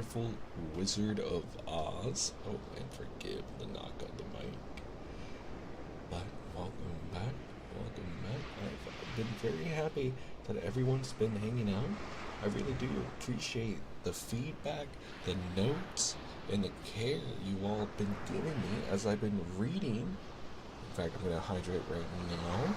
wonderful Wizard of Oz. Oh, and forgive the knock on the mic. But welcome back. Welcome back. I've been very happy that everyone's been hanging out. I really do appreciate the feedback, the notes, and the care you all have been giving me as I've been reading. In fact, I'm going to hydrate right now.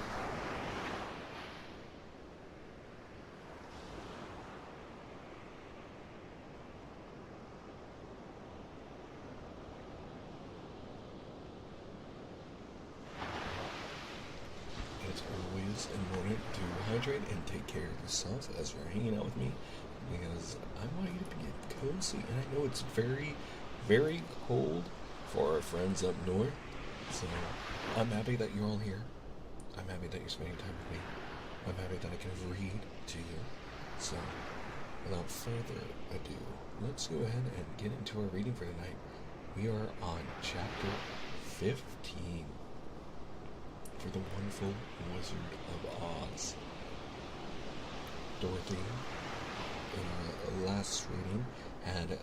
It's always important to hydrate and take care of yourself as you're hanging out with me, because I want you to get cozy. And I know it's very, very cold for our friends up north. So I'm happy that you're all here. I'm happy that you're spending time with me. I'm happy that I can read to you. So without further ado, let's go ahead and get into our reading for tonight. We are on chapter 15 for the wonderful Wizard of Oz. Dorothy, in our last reading, had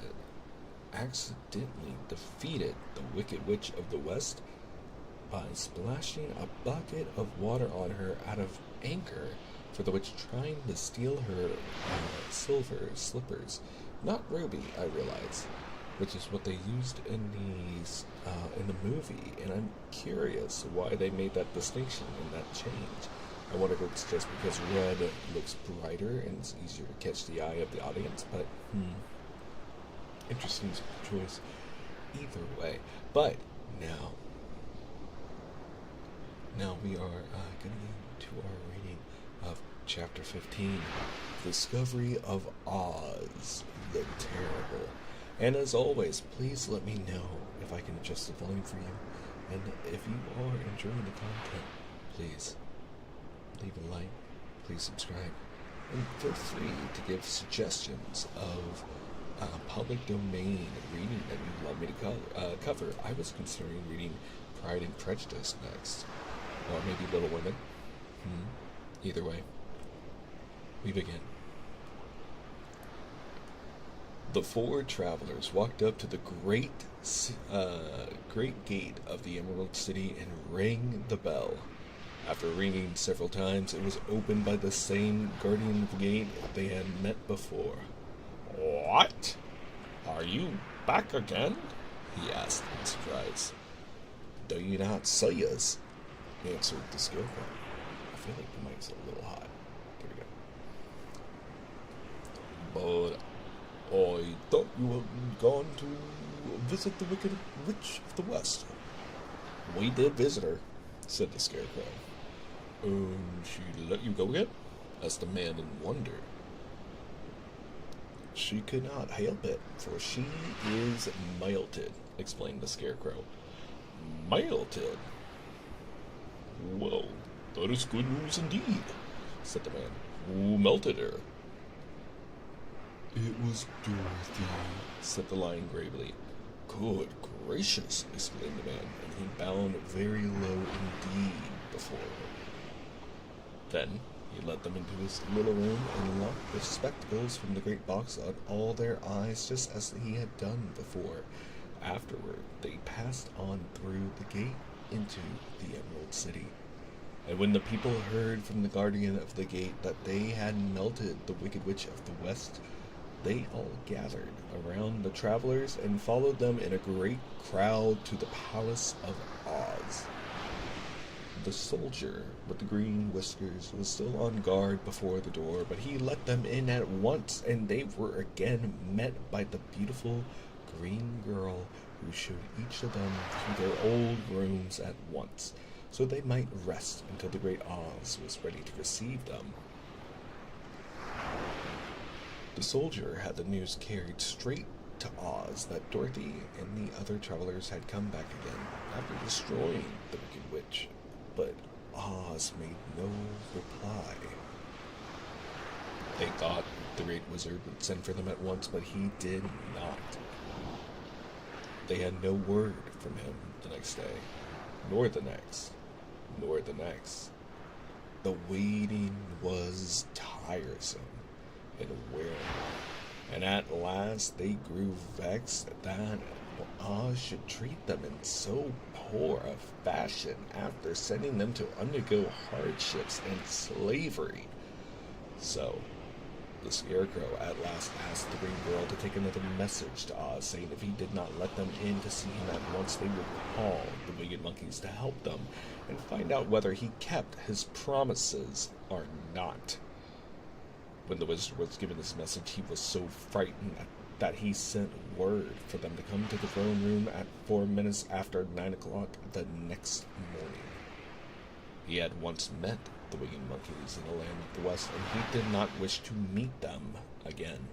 accidentally defeated the Wicked Witch of the West by splashing a bucket of water on her out of anger for the witch trying to steal her silver slippers. Not ruby, I realize, which is what they used in the movie, and I'm curious why they made that distinction and that change. I wonder if it's just because red looks brighter and it's easier to catch the eye of the audience, but interesting choice either way. But now we are getting into our reading of chapter 15, Discovery of Oz the Terrible. And as always, please let me know if I can adjust the volume for you. And if you are enjoying the content, please leave a like, please subscribe, and feel free to give suggestions of public domain reading that you'd love me to cover. I was considering reading Pride and Prejudice next, or maybe Little Women. Either way, we begin. The four travelers walked up to the great gate of the Emerald City and rang the bell. After ringing several times, it was opened by the same guardian of the gate they had met before. "What? Are you back again?" he asked in surprise. "Do you not see us?" answered the Scarecrow. I feel like the mic's a little hot. There we go. "But I thought you had gone to visit the Wicked Witch of the West." "We did visit her," said the Scarecrow. She let you go yet?" asked the man in wonder. "She could not help it, for she is melted," explained the Scarecrow. "Melted? Well, that is good news indeed," said the man. "Who melted her?" "It was Dorothy," said the lion gravely. "Good gracious," exclaimed the man, and he bowed very low indeed before her. Then he led them into his little room and locked the spectacles from the great box on all their eyes, just as he had done before. Afterward, they passed on through the gate into the Emerald City. And when the people heard from the guardian of the gate that they had melted the Wicked Witch of the West, they all gathered around the travelers and followed them in a great crowd to the Palace of Oz. The soldier with the green whiskers was still on guard before the door, but he let them in at once, and they were again met by the beautiful green girl who showed each of them through their old rooms at once, so they might rest until the great Oz was ready to receive them. The soldier had the news carried straight to Oz that Dorothy and the other travelers had come back again after destroying the Wicked Witch, but Oz made no reply. They thought the great wizard would send for them at once, but he did not. They had no word from him the next day, nor the next, nor the next. The waiting was tiresome and wearing. And at last they grew vexed that Oz should treat them in so poor a fashion after sending them to undergo hardships and slavery. So, the Scarecrow at last asked the Green Girl to take another message to Oz, saying if he did not let them in to see him at once, they would call the Wicked Monkeys to help them and find out whether he kept his promises or not. When the wizard was given this message, he was so frightened that he sent word for them to come to the throne room at 4 minutes after 9 o'clock the next morning. He had once met the Wicked Monkeys in the land of the West, and he did not wish to meet them again.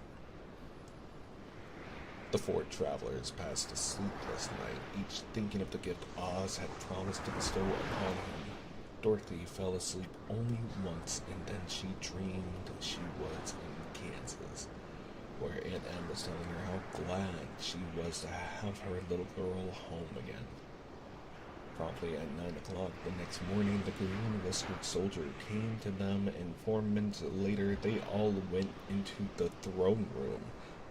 The 4 travelers passed a sleepless night, each thinking of the gift Oz had promised to bestow upon him. Dorothy fell asleep only once, and then she dreamed she was in Kansas, where Aunt Em was telling her how glad she was to have her little girl home again. Promptly at 9 o'clock the next morning, the green-whiskered soldier came to them, and 4 minutes later they all went into the throne room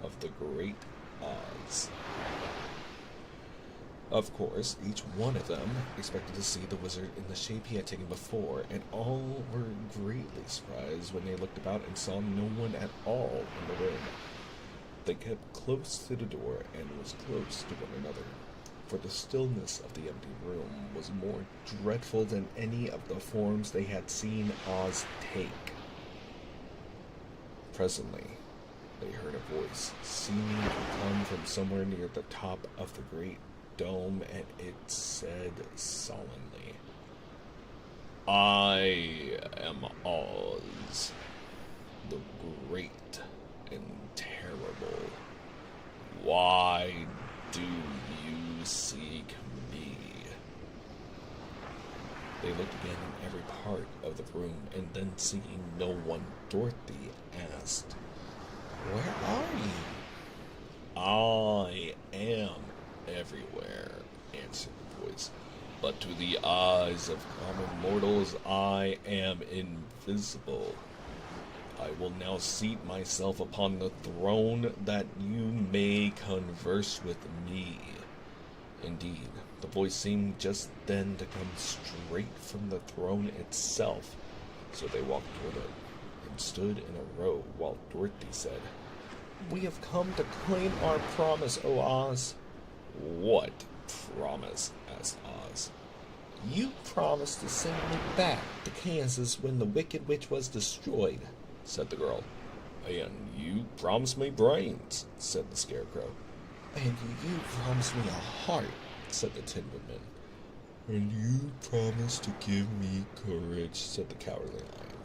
of the Great Oz. Of course, each one of them expected to see the wizard in the shape he had taken before, and all were greatly surprised when they looked about and saw no one at all in the room. They kept close to the door and was close to one another, for the stillness of the empty room was more dreadful than any of the forms they had seen Oz take. Presently, they heard a voice, seeming to come from somewhere near the top of the great dome, and it said solemnly, "I am Oz, the great and terrible. Why do you seek me?" They looked again in every part of the room, and then seeing no one, Dorothy asked, "Where are you?" "I am everywhere," answered the voice, "but to the eyes of common mortals I am invisible. I will now seat myself upon the throne that you may converse with me." Indeed, the voice seemed just then to come straight from the throne itself, so they walked toward it and stood in a row while Dorothy said, "We have come to claim our promise, O Oz." "What promise?" asked Oz. "You promised to send me back to Kansas when the Wicked Witch was destroyed," said the girl. "And you promised me brains," said the Scarecrow. "And you promised me a heart," said the Tin Woodman. "And you promised to give me courage," said the Cowardly Lion.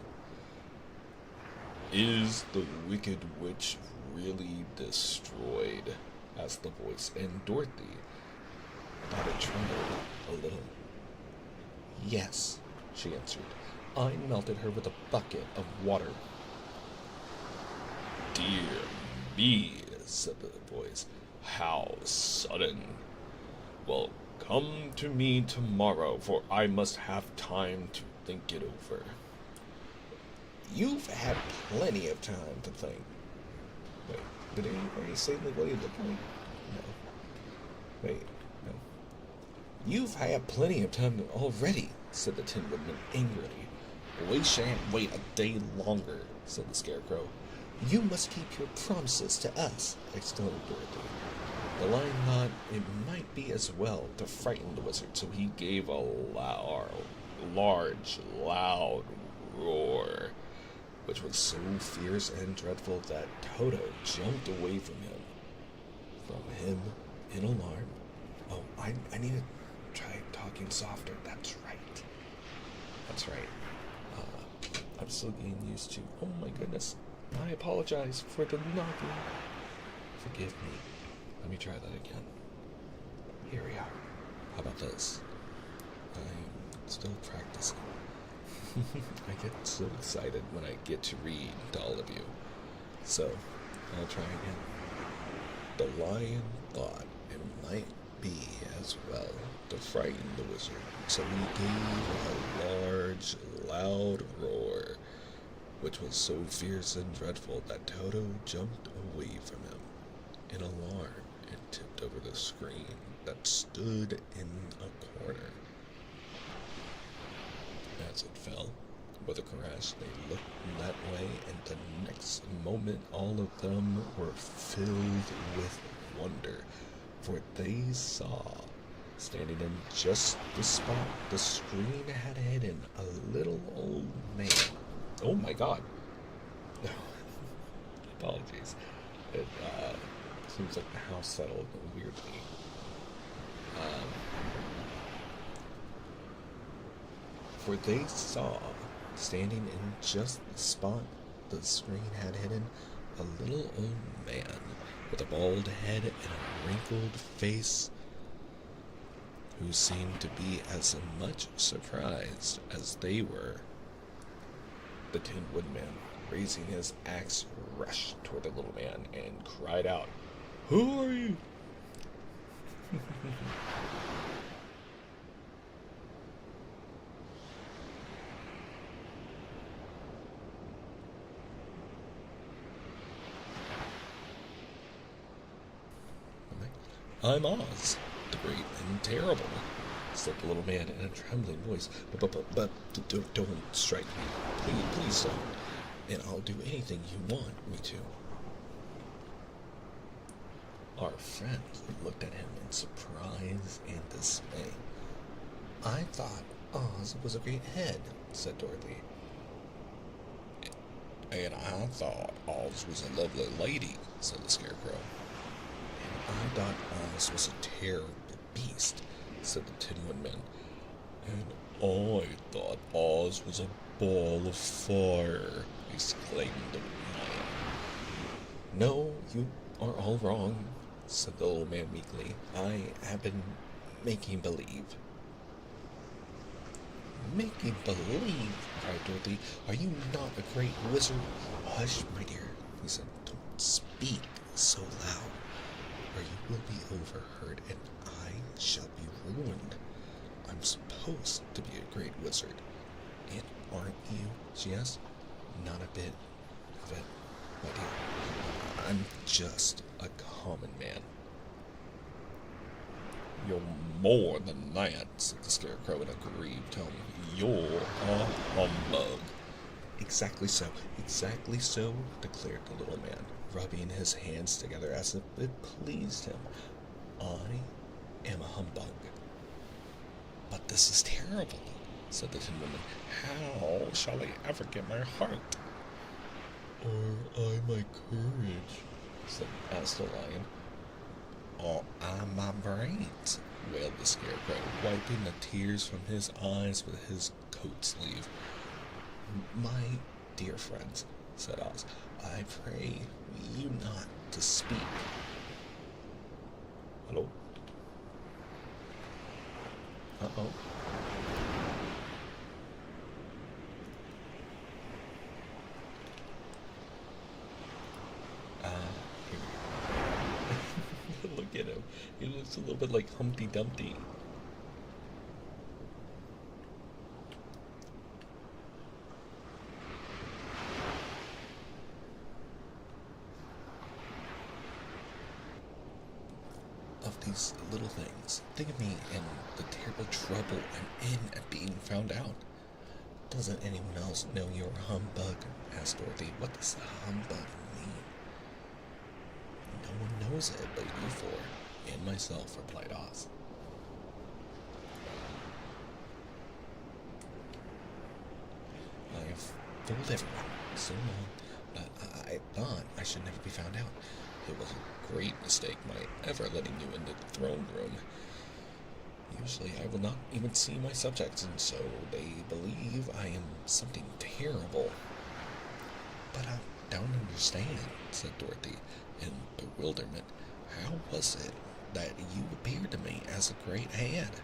"Is the Wicked Witch really destroyed?" asked the voice, and Dorothy thought it trembled a little. "Yes," she answered. "I melted her with a bucket of water." "Dear me," said the voice, "how sudden. Well, come to me tomorrow, for I must have time to think it over." "You've had plenty of time to think." Wait, did anybody say what he looked like? No. Wait, no. "You've had plenty of time already," said the Tin Woodman angrily. "We shan't wait a day longer," said the Scarecrow. "You must keep your promises to us," exclaimed Dorothy. The Lion thought it might be as well to frighten the wizard, so he gave a large, loud roar, which was so fierce and dreadful that Toto jumped away from him in alarm. "Oh, I need to try talking softer. That's right. I'm still getting used to. Oh my goodness. I apologize for the knocking. Forgive me. Let me try that again. Here we are. How about this? I'm still practicing. I get so excited when I get to read to all of you. So, I'll try again. The lion thought it might be as well to frighten the wizard, so he gave a large, loud roar, which was so fierce and dreadful that Toto jumped away from him in alarm and tipped over the screen that stood in a corner. As it fell with a crash, they looked that way, and the next moment all of them were filled with wonder, for they saw, standing in just the spot the screen had hidden, a little old man. Oh my god. Apologies. It seems like the house settled weirdly. For they saw, standing in just the spot the screen had hidden, a little old man with a bald head and a wrinkled face, who seemed to be as much surprised as they were. The Tin Woodman, raising his axe, rushed toward the little man and cried out, "Who are you?" "I'm Oz, the great and terrible," said the little man in a trembling voice. But don't strike me. Please don't. And I'll do anything you want me to." Our friend looked at him in surprise and dismay. "I thought Oz was a great head," said Dorothy. "And I thought Oz was a lovely lady," said the Scarecrow. "I thought Oz was a terrible beast," said the Tin Woodman. "And I thought Oz was a ball of fire," exclaimed the lion. "No, you are all wrong," said the old man meekly. "I have been making believe." "Making believe?" cried Dorothy. "Are you not a great wizard?" "Hush, my dear," he said. "Don't speak so loud, or you will be overheard, and I shall be ruined. I'm supposed to be a great wizard." "And aren't you?" she asked. "Not a bit of it, my dear. I'm just a common man." "You're more than that," said the Scarecrow in a grieved tone. "You're a humbug." Exactly so, declared the little man, rubbing his hands together as if it pleased him. "I am a humbug." "But this is terrible," said the Tin Woman. "How shall I ever get my heart?" "Or I my courage?" asked the lion. "Or I my brains?" wailed the Scarecrow, wiping the tears from his eyes with his coat sleeve. "My dear friends," said Oz, "I pray you not to speak." Hello? Uh-oh. Here we go. Look at him. He looks a little bit like Humpty Dumpty. Of these little things, think of me and the terrible trouble I'm in at being found out. "Doesn't anyone else know you're a humbug?" asked Dorothy. "What does humbug mean?" "No one knows it but you four and myself," replied Oz. "I have fooled everyone so long that I thought I should never be found out. It was a great mistake my ever letting you into the throne room. Usually I will not even see my subjects, and so they believe I am something terrible." "But I don't understand," said Dorothy in bewilderment. "How was it that you appeared to me as a great head?"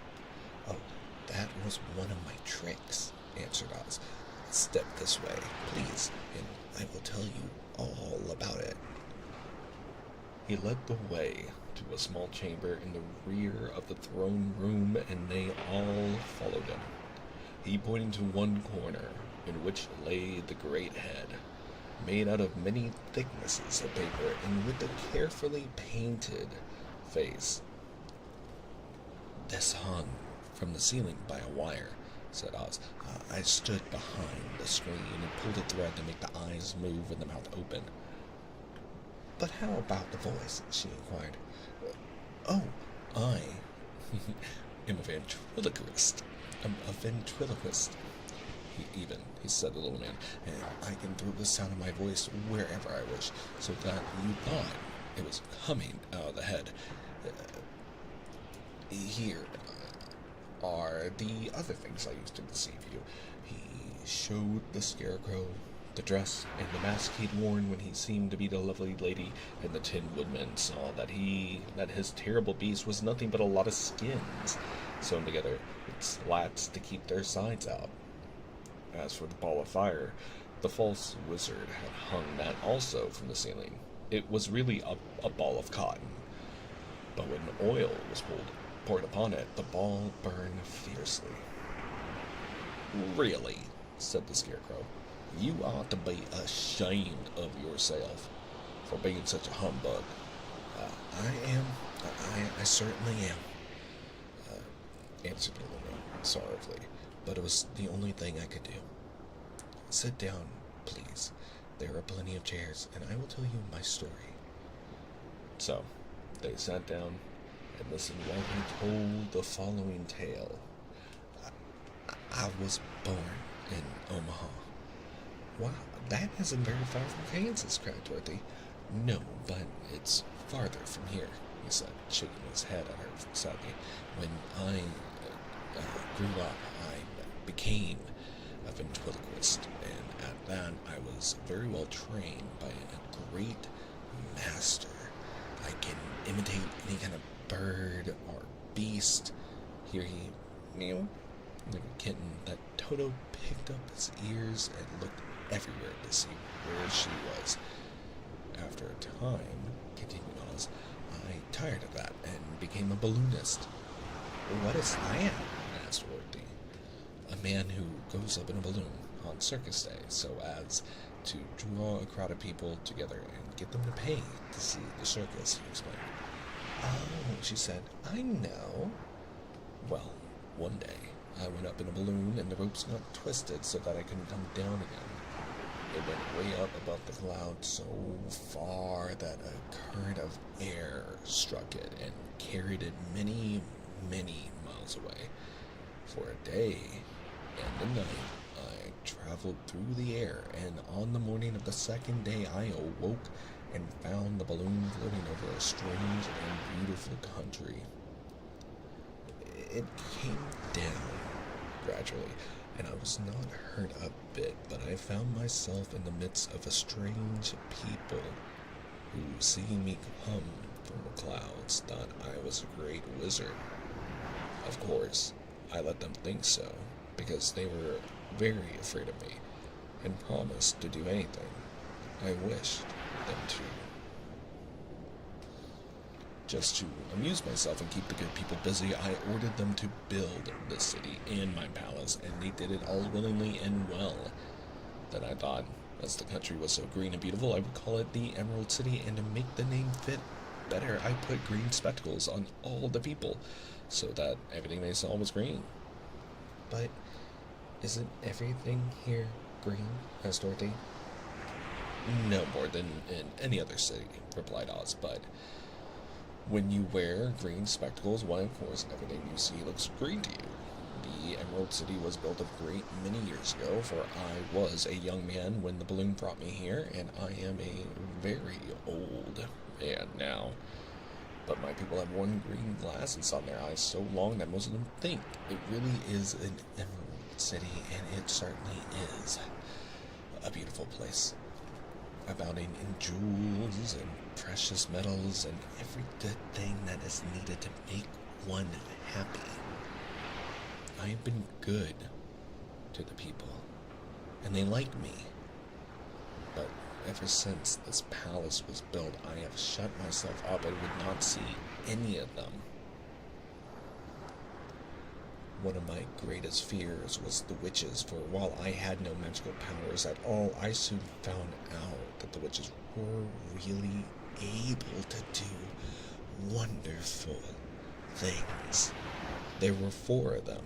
"Oh, that was one of my tricks," answered Oz. "Step this way, please, and I will tell you all about it." He led the way to a small chamber in the rear of the throne room, and they all followed him. He pointed to one corner in which lay the great head, made out of many thicknesses of paper and with a carefully painted face. This hung from the ceiling by a wire, said Oz. I stood behind the screen and pulled a thread to make the eyes move and the mouth open. But how about the voice? She inquired. Oh, I am a ventriloquist. A ventriloquist. He said, the little man, and I can throw the sound of my voice wherever I wish, so that you thought it was coming out of the head. Here are the other things I used to deceive you. He showed the scarecrow the dress and the mask he'd worn when he seemed to be the lovely lady, and the Tin Woodman saw that his terrible beast was nothing but a lot of skins sewn together with slats to keep their sides out. As for the ball of fire, the false wizard had hung that also from the ceiling. It was really a ball of cotton, but when oil was poured upon it, the ball burned fiercely. Really, said the Scarecrow, you ought to be ashamed of yourself for being such a humbug. I certainly am, answered the little man sorrowfully, but it was the only thing I could do. Sit down, please. There are plenty of chairs, and I will tell you my story. So, they sat down and listened while he told the following tale. I was born in Omaha. Wow, that isn't very far from Kansas, cried Dorothy. No, but it's farther from here, he said, shaking his head at her sadly. When I grew up, I became a ventriloquist, and at that I was very well trained by a great master. I can imitate any kind of bird or beast. Here he meow, like a kitten, that Toto picked up his ears and looked everywhere to see where she was. After a time, continued Oz, I tired of that and became a balloonist. What is that? Asked Dorothy. A man who goes up in a balloon on circus day so as to draw a crowd of people together and get them to pay to see the circus, he explained. Oh, she said, I know. Well, one day I went up in a balloon and the ropes got twisted so that I couldn't come down again. It went way up above the clouds so far that a current of air struck it and carried it many, many miles away. For a day and a night I traveled through the air, and on the morning of the second day I awoke and found the balloon floating over a strange and beautiful country. It came down gradually, and I was not hurt a bit, but I found myself in the midst of a strange people who, seeing me come from the clouds, thought I was a great wizard. Of course, I let them think so, because they were very afraid of me, and promised to do anything I wished them to. Just to amuse myself and keep the good people busy, I ordered them to build the city and my palace, and they did it all willingly and well. Then I thought, as the country was so green and beautiful, I would call it the Emerald City, and to make the name fit better, I put green spectacles on all the people, so that everything they saw was green. But isn't everything here green? Asked Dorothy. No more than in any other city, replied Oz, but when you wear green spectacles, why, of course, everything you see looks green to you. The Emerald City was built a great many years ago, for I was a young man when the balloon brought me here, and I am a very old man now. But my people have worn green glasses on their eyes so long that most of them think it really is an Emerald City, and it certainly is a beautiful place, abounding in jewels and precious metals and every good thing that is needed to make one happy. I have been good to the people, and they like me. But ever since this palace was built, I have shut myself up and would not see any of them. One of my greatest fears was the witches, for while I had no magical powers at all, I soon found out that the witches were really able to do wonderful things. There were 4 of them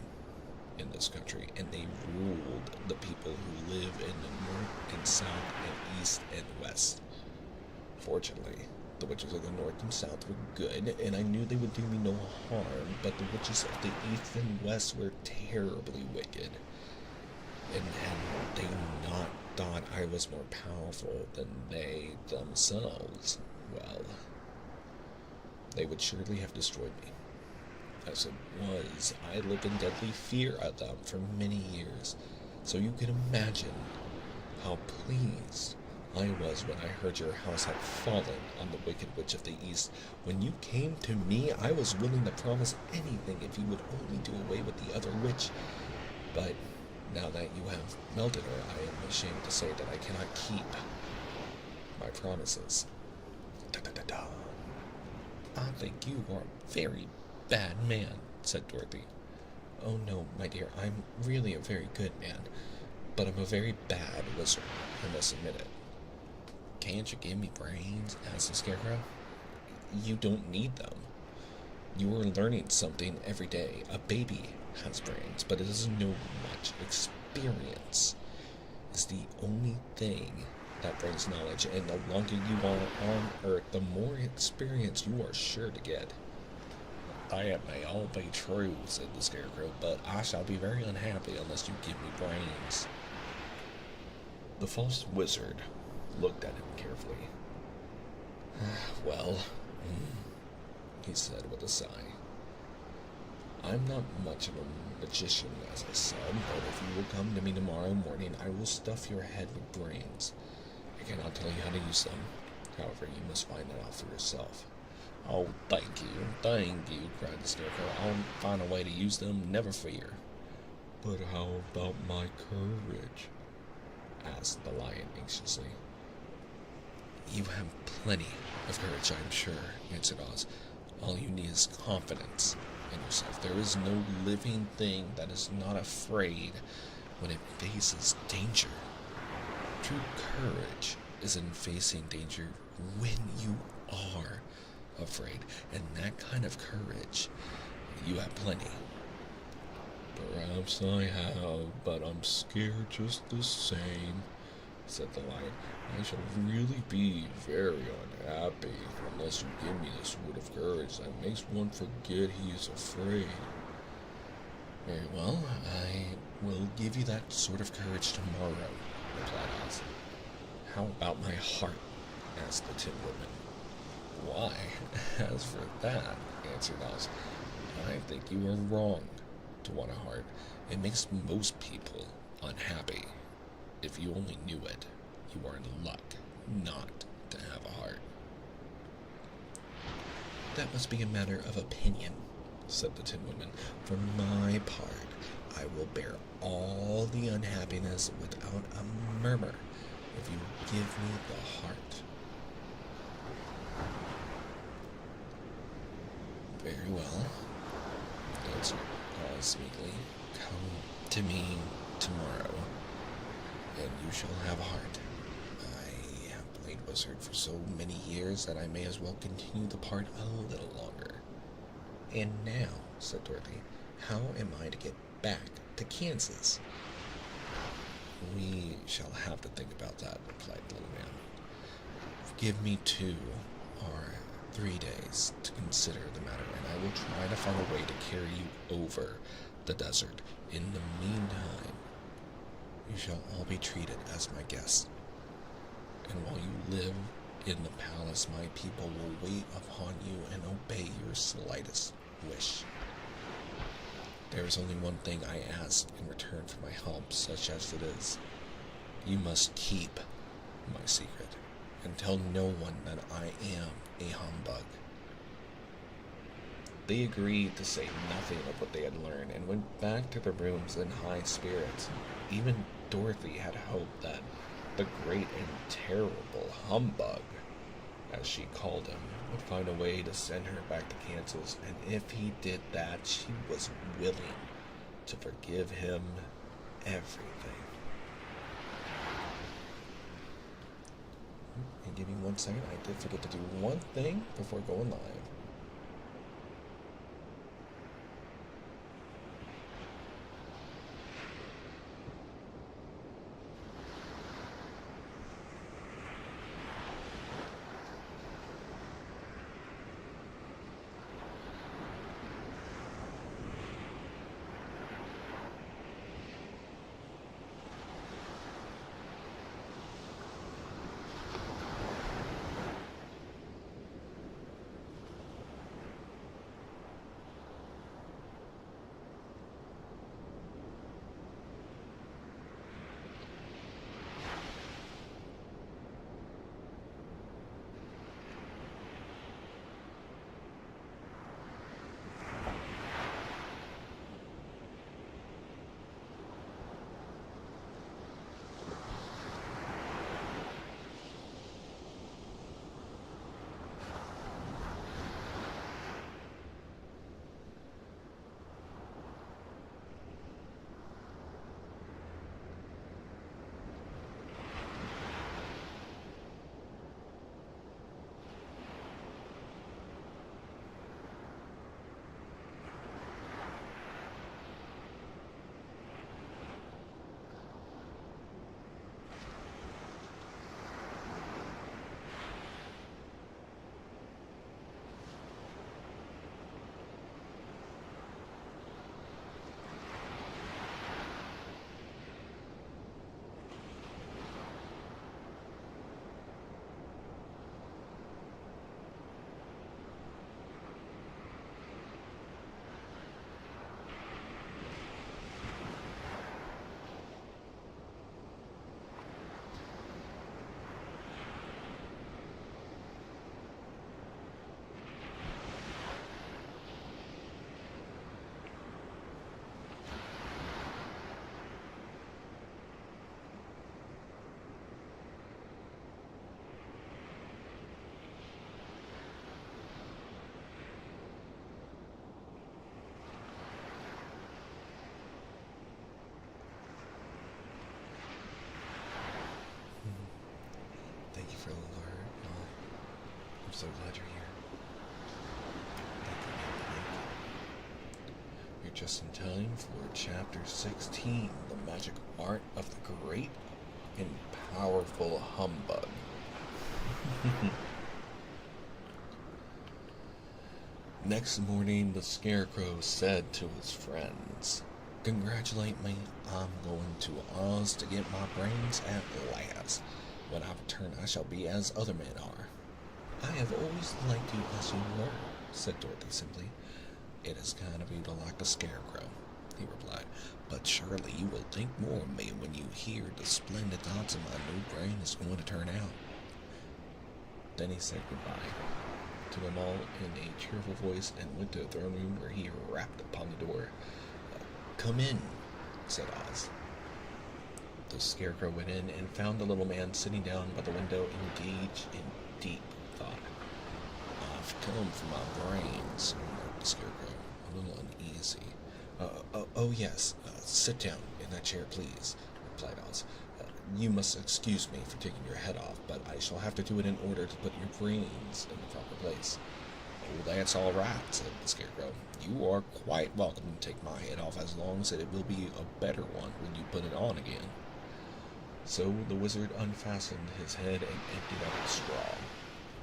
in this country, and they ruled the people who live in the north and south and east and west. Fortunately, the witches of the north and south were good, and I knew they would do me no harm, but the witches of the east and west were terribly wicked. And had they not thought I was more powerful than they themselves, well, they would surely have destroyed me. As it was, I lived in deadly fear of them for many years, so you can imagine how pleased I was when I heard your house had fallen on the Wicked Witch of the East. When you came to me, I was willing to promise anything if you would only do away with the other witch. But now that you have melted her, I am ashamed to say that I cannot keep my promises. Da-da-da-da. I think you are a very bad man, said Dorothy. Oh no, my dear, I'm really a very good man, but I'm a very bad wizard, I must admit it. Can't you give me brains? Asked the Scarecrow. You don't need them. You are learning something every day. A baby has brains, but it doesn't know much. Experience is the only thing that brings knowledge, and the longer you are on Earth, the more experience you are sure to get. That may all be true, said the Scarecrow, but I shall be very unhappy unless you give me brains. The false wizard looked at him carefully. Well, he said with a sigh. I'm not much of a magician, as I said, but if you will come to me tomorrow morning, I will stuff your head with brains. I cannot tell you how to use them. However, you must find that out for yourself. Oh, thank you, cried the Scarecrow. I'll find a way to use them, never fear. But how about my courage? Asked the lion anxiously. You have plenty of courage, I'm sure, answered Oz. All you need is confidence in yourself. There is no living thing that is not afraid when it faces danger. True courage is in facing danger when you are afraid, and that kind of courage you have plenty. Perhaps I have, but I'm scared just the same, said the lion. I shall really be very unhappy unless you give me the sword of courage that makes one forget he is afraid. Very well, I will give you that sword of courage tomorrow, replied Oz. How about my heart? Asked the Tin Woodman. Why, as for that, answered Oz, I think you are wrong to want a heart. It makes most people unhappy. If you only knew it, you are in luck not to have a heart. That must be a matter of opinion, said the Tin Woodman. For my part, I will bear all the unhappiness without a murmur if you give me the heart. Very well, answered Oz meekly. Come to me tomorrow, and you shall have a heart. I have played wizard for so many years that I may as well continue the part a little longer. And now, said Dorothy, how am I to get back to Kansas? We shall have to think about that, replied the little man. Give me 2 or 3 days to consider the matter, and I will try to find a way to carry you over the desert. In the meantime, you shall all be treated as my guests. And while you live in the palace, my people will wait upon you and obey your slightest wish. There is only one thing I ask in return for my help, such as it is. You must keep my secret, and tell no one that I am a humbug. They agreed to say nothing of what they had learned, and went back to their rooms in high spirits. Even Dorothy had hoped that the great and terrible humbug, as she called him, would find a way to send her back to Kansas, and if he did that, she was willing to forgive him everything. And give me 1 second, I did forget to do one thing before going live. Thank you for the alert. I'm so glad you're here. Thank you. You're just in time for Chapter 16, The Magic Art of the Great and Powerful Humbug. Next morning, the Scarecrow said to his friends, "Congratulate me, I'm going to Oz to get my brains at last. When I return, I shall be as other men are." "I have always liked you as you were," said Dorothy simply. "It is kind of you to like the Scarecrow," he replied, "but surely you will think more of me when you hear the splendid thoughts of my new brain is going to turn out." Then he said goodbye to them all in a cheerful voice and went to the throne room, where he rapped upon the door. "Come in," said Oz. The Scarecrow went in and found the little man sitting down by the window, engaged in deep thought. "I've come for my brains," remarked the Scarecrow, a little uneasy. Oh yes, sit down in that chair, please," replied Oz. "You must excuse me for taking your head off, but I shall have to do it in order to put your brains in the proper place." "Oh, that's all right," said the Scarecrow. "You are quite welcome to take my head off, as long as it will be a better one when you put it on again." So the wizard unfastened his head and emptied out the straw.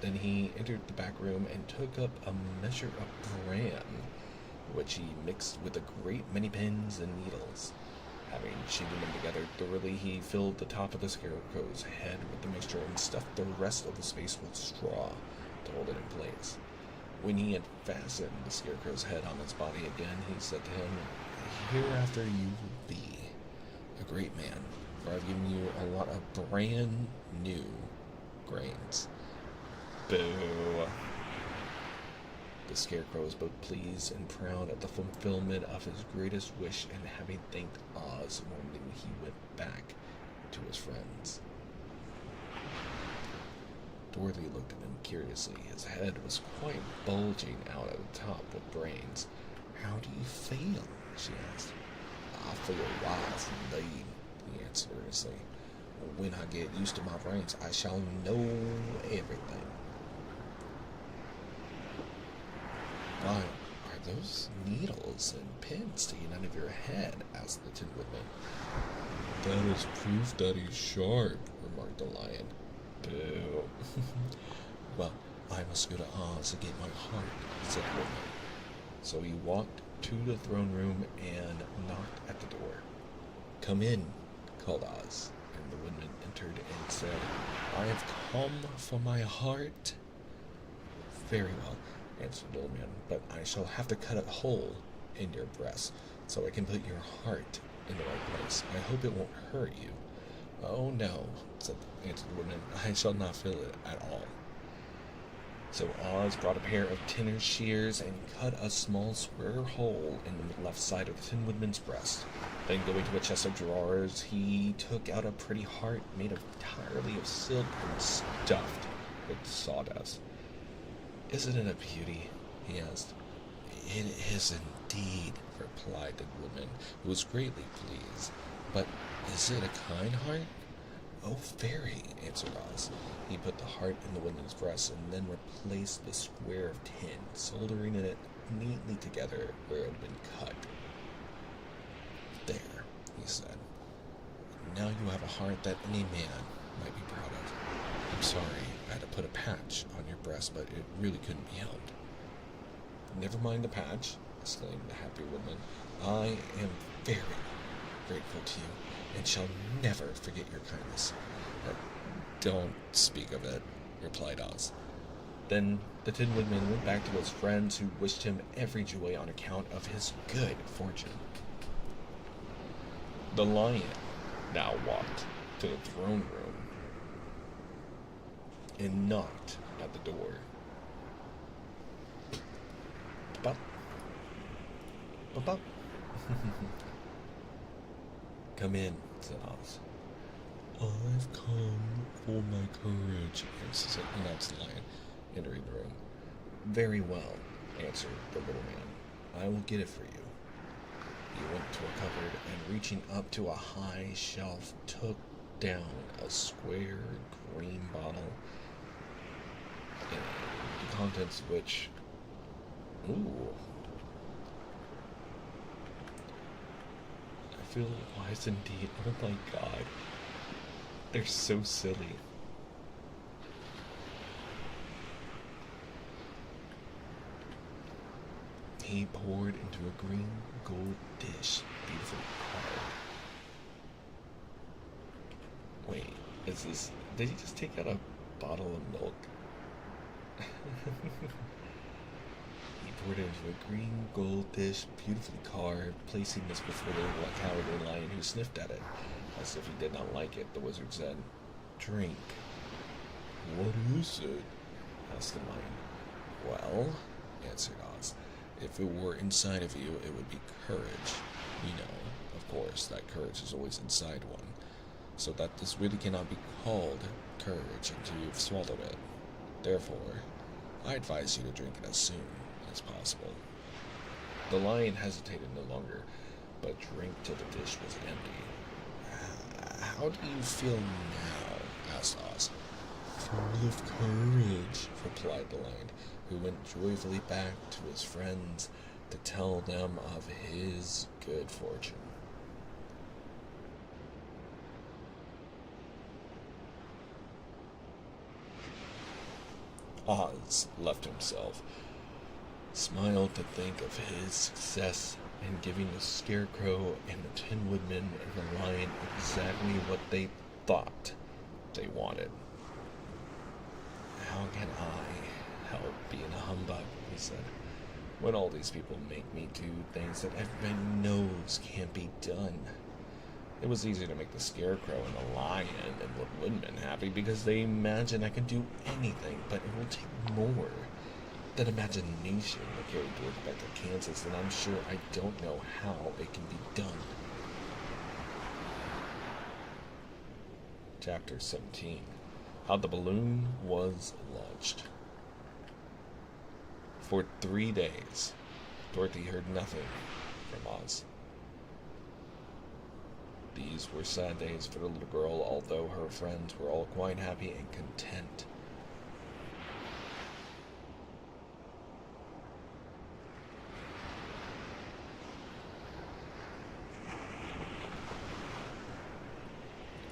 Then he entered the back room and took up a measure of bran, which he mixed with a great many pins and needles. Having sheeted them together thoroughly, he filled the top of the Scarecrow's head with the mixture and stuffed the rest of the space with straw to hold it in place. When he had fastened the Scarecrow's head on his body again, he said to him, "Hereafter you will be a great man, for I've given you a lot of brand new grains." Boo! The Scarecrow was both pleased and proud at the fulfillment of his greatest wish, and having thanked Oz warmly, he went back to his friends. Dorothy looked at him curiously. His head was quite bulging out at the top with brains. "How do you feel?" she asked. for your wife, indeed, he answered earnestly. When I get used to my brains, I shall know everything. Why are those needles and pins sticking out of your head? Asked the Tin Woodman. That is proof that he's sharp, remarked the Lion. Boo. Well, I must go to Oz to get my heart, said the Woodman. So he walked to the throne room and knocked at the door. Come in, called Oz, and the Woodman entered and said, I have come for my heart. Very well, answered the old man, but I shall have to cut a hole in your breast so I can put your heart in the right place. I hope it won't hurt you. Oh no, answered the Woodman, I shall not feel it at all. So Oz brought a pair of tinner's shears and cut a small square hole in the left side of the Tin Woodman's breast. Then going to a chest of drawers, he took out a pretty heart made entirely of silk and stuffed with sawdust. Isn't it a beauty? He asked. It is indeed, replied the Woodman, who was greatly pleased. But is it a kind heart? Oh, very, answered Oz. He put the heart in the Woodman's breast and then replaced the square of tin, soldering it neatly together where it had been cut. There, he said. Now you have a heart that any man might be proud of. I'm sorry I had to put a patch on your breast, but it really couldn't be helped. Never mind the patch, exclaimed the happy Woodman. I am very grateful to you, and shall never forget your kindness. Don't speak of it, replied Oz. Then the Tin Woodman went back to his friends, who wished him every joy on account of his good fortune. The Lion now walked to the throne room and knocked at the door. Bop. Bop, bop. Come in, said Oz. I've come for my courage, announced the Lion, entering the room. Very well, answered the little man. I will get it for you. He went to a cupboard and, reaching up to a high shelf, took down a square green bottle, the contents of which... Ooh. I feel wise indeed. Oh my god. They're so silly. He poured into a green gold dish, beautifully carved. Wait, is this... Did he just take out a bottle of milk? He poured it into a green gold dish, beautifully carved, placing this before the cowardly Lion, who sniffed at it. As if he did not like it, the wizard said, Drink. What is it? Asked the Lion. Well, answered Oz, if it were inside of you, it would be courage. You know, of course, that courage is always inside one, so that this really cannot be called courage until you've swallowed it. Therefore, I advise you to drink it as soon as possible. The Lion hesitated no longer, but drank till the dish was empty. How do you feel now? Asked Oz. Full of courage, replied the Lion, who went joyfully back to his friends to tell them of his good fortune. Oz left himself, smiled to think of his success in giving the Scarecrow and the Tin Woodman and the Lion exactly what they thought they wanted. How can I help being a humbug, he said, when all these people make me do things that everybody knows can't be done? It was easy to make the Scarecrow and the Lion and the Woodman happy because they imagine I can do anything, but it will take more than imagination to carry Dorothy back to Kansas, and I'm sure I don't know how it can be done. Chapter 17. How the balloon was launched. For 3 days, Dorothy heard nothing from Oz. These were sad days for the little girl, although her friends were all quite happy and content.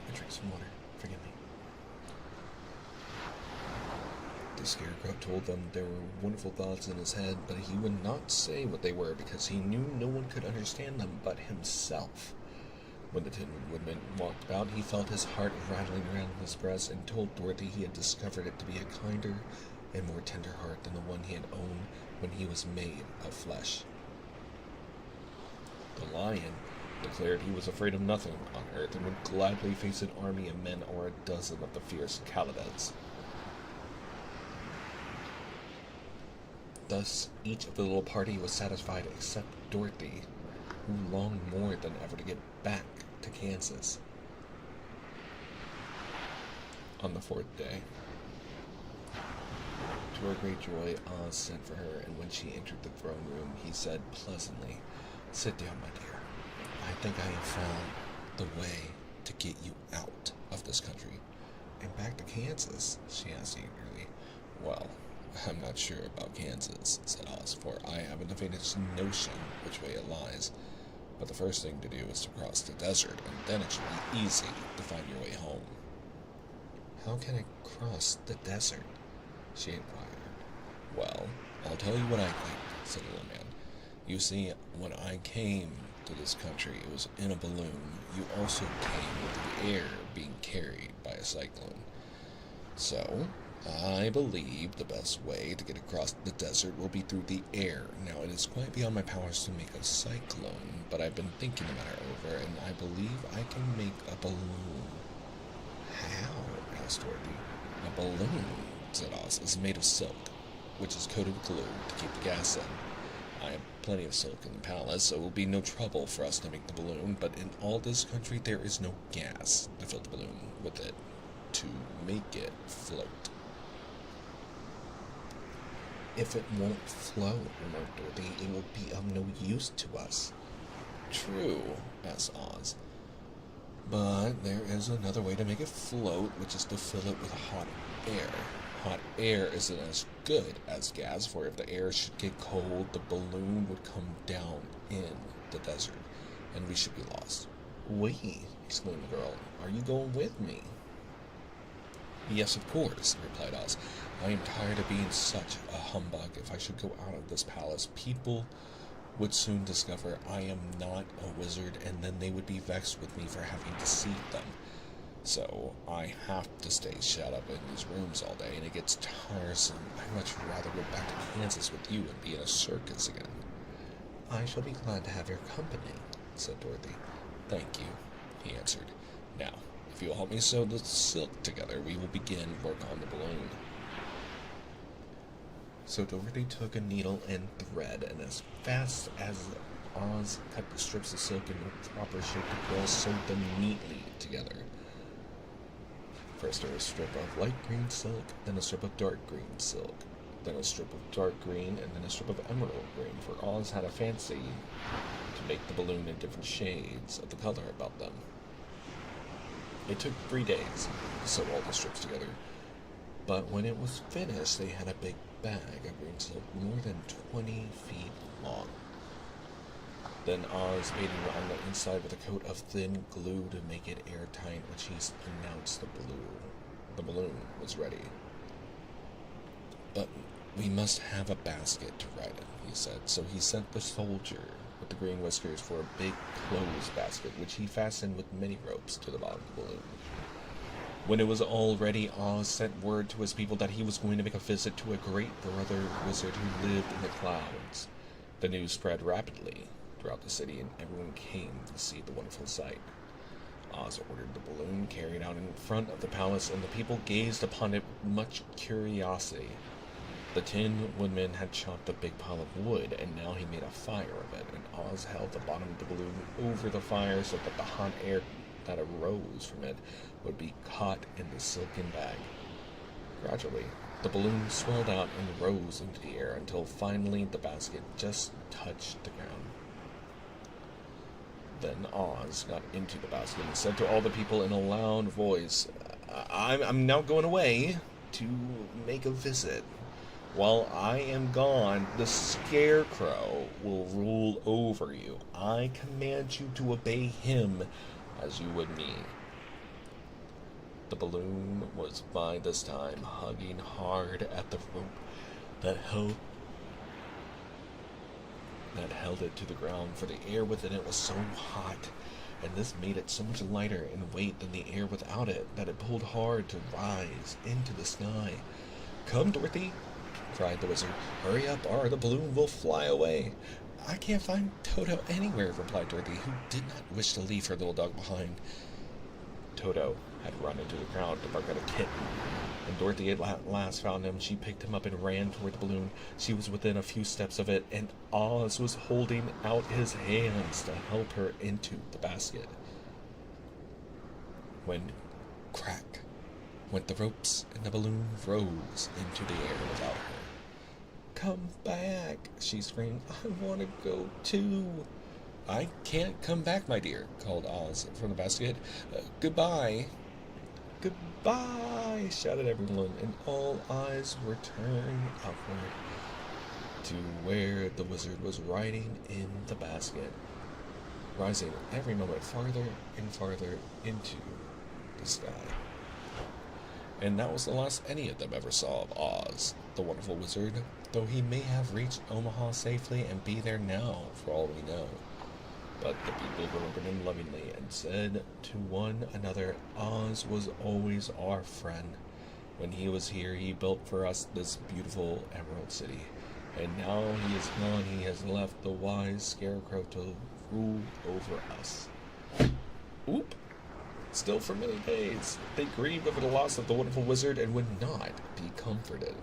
I drank some water. Forgive me. The Scarecrow told them there were wonderful thoughts in his head, but he would not say what they were because he knew no one could understand them but himself. When the Tin Woodman walked about, he felt his heart rattling around his breast and told Dorothy he had discovered it to be a kinder and more tender heart than the one he had owned when he was made of flesh. The Lion declared he was afraid of nothing on earth and would gladly face an army of men or a dozen of the fierce Caladids. Thus, each of the little party was satisfied except Dorothy, who longed more than ever to get back to Kansas. On the fourth day, to her great joy, Oz sent for her, and when she entered the throne room, he said pleasantly, "Sit down, my dear. I think I have found the way to get you out of this country." "And back to Kansas?" she asked eagerly. "Well, I'm not sure about Kansas," said Oz, "for I haven't the faintest notion which way it lies. But the first thing to do is to cross the desert, and then it should be easy to find your way home." "How can I cross the desert?" she inquired. "Well, I'll tell you what I think," said the little man. "You see, when I came to this country, it was in a balloon. You also came with the air being carried by a cyclone. So, I believe the best way to get across the desert will be through the air. Now, it is quite beyond my powers to make a cyclone, but I've been thinking the matter over, and I believe I can make a balloon." "How?" asked Dorothy. "A balloon," said Oz, "is made of silk, which is coated with glue to keep the gas in. I have plenty of silk in the palace, so it will be no trouble for us to make the balloon, but in all this country there is no gas to fill the balloon with it to make it float." "If it won't float," remarked Dorothy, "it will be of no use to us." "True," asked Oz. "But there is another way to make it float, which is to fill it with hot air. Hot air isn't as good as gas, for if the air should get cold, the balloon would come down in the desert, and we should be lost." "We!" exclaimed the girl. "Are you going with me?" "Yes, of course," replied Oz. "I am tired of being such a humbug. If I should go out of this palace, people would soon discover I am not a wizard, and then they would be vexed with me for having deceived them. So I have to stay shut up in these rooms all day, and it gets tiresome. I'd much rather go back to Kansas with you and be in a circus again." "I shall be glad to have your company," said Dorothy. "Thank you," he answered. "Now, if you'll help me sew the silk together, we will begin work on the balloon." So Dorothy took a needle and thread, and as fast as Oz cut the strips of silk into a proper shape, the girl sewed them neatly together. First there was a strip of light green silk, then a strip of dark green silk, then a strip of dark green, and then a strip of emerald green, for Oz had a fancy to make the balloon in different shades of the color about them. It took 3 days to sew all the strips together, but when it was finished, they had a big bag of green silk more than 20 feet long. Then Oz painted it on the inside with a coat of thin glue to make it airtight, which he announced the balloon was ready. "But we must have a basket to ride in," he said, so he sent the soldier with the green whiskers for a big clothes basket, which he fastened with many ropes to the bottom of the balloon. When it was all ready, Oz sent word to his people that he was going to make a visit to a great brother wizard who lived in the clouds. The news spread rapidly throughout the city, and everyone came to see the wonderful sight. Oz ordered the balloon carried out in front of the palace, and the people gazed upon it with much curiosity. The Tin Woodman had chopped a big pile of wood, and now he made a fire of it, and Oz held the bottom of the balloon over the fire so that the hot air that arose from it would be caught in the silken bag. Gradually, the balloon swelled out and rose into the air until finally the basket just touched the ground. Then Oz got into the basket and said to all the people in a loud voice, I'm now going away to make a visit. While I am gone, the Scarecrow will rule over you. I command you to obey him as you would me. The balloon was by this time hugging hard at the rope that held it to the ground, for the air within it was so hot, and this made it so much lighter in weight than the air without it, that it pulled hard to rise into the sky. "Come, Dorothy," cried the wizard. "Hurry up, or the balloon will fly away." "I can't find Toto anywhere," replied Dorothy, who did not wish to leave her little dog behind. Toto had run into the crowd to bark at a kitten. When Dorothy at last found him, she picked him up and ran toward the balloon. She was within a few steps of it, and Oz was holding out his hands to help her into the basket. When crack went the ropes, and the balloon rose into the air without her. "Come back," she screamed. "I want to go too." "I can't come back, my dear," called Oz from the basket. "Goodbye." "Goodbye," shouted everyone, and all eyes were turned upward to where the wizard was riding in the basket, rising every moment farther and farther into the sky. And that was the last any of them ever saw of Oz, the wonderful wizard, though he may have reached Omaha safely and be there now, for all we know. But the people remembered him lovingly and said to one another, "Oz was always our friend. When he was here, he built for us this beautiful Emerald City. And now he is gone, he has left the wise Scarecrow to rule over us." Oop! Still for many days, they grieved over the loss of the wonderful wizard and would not be comforted.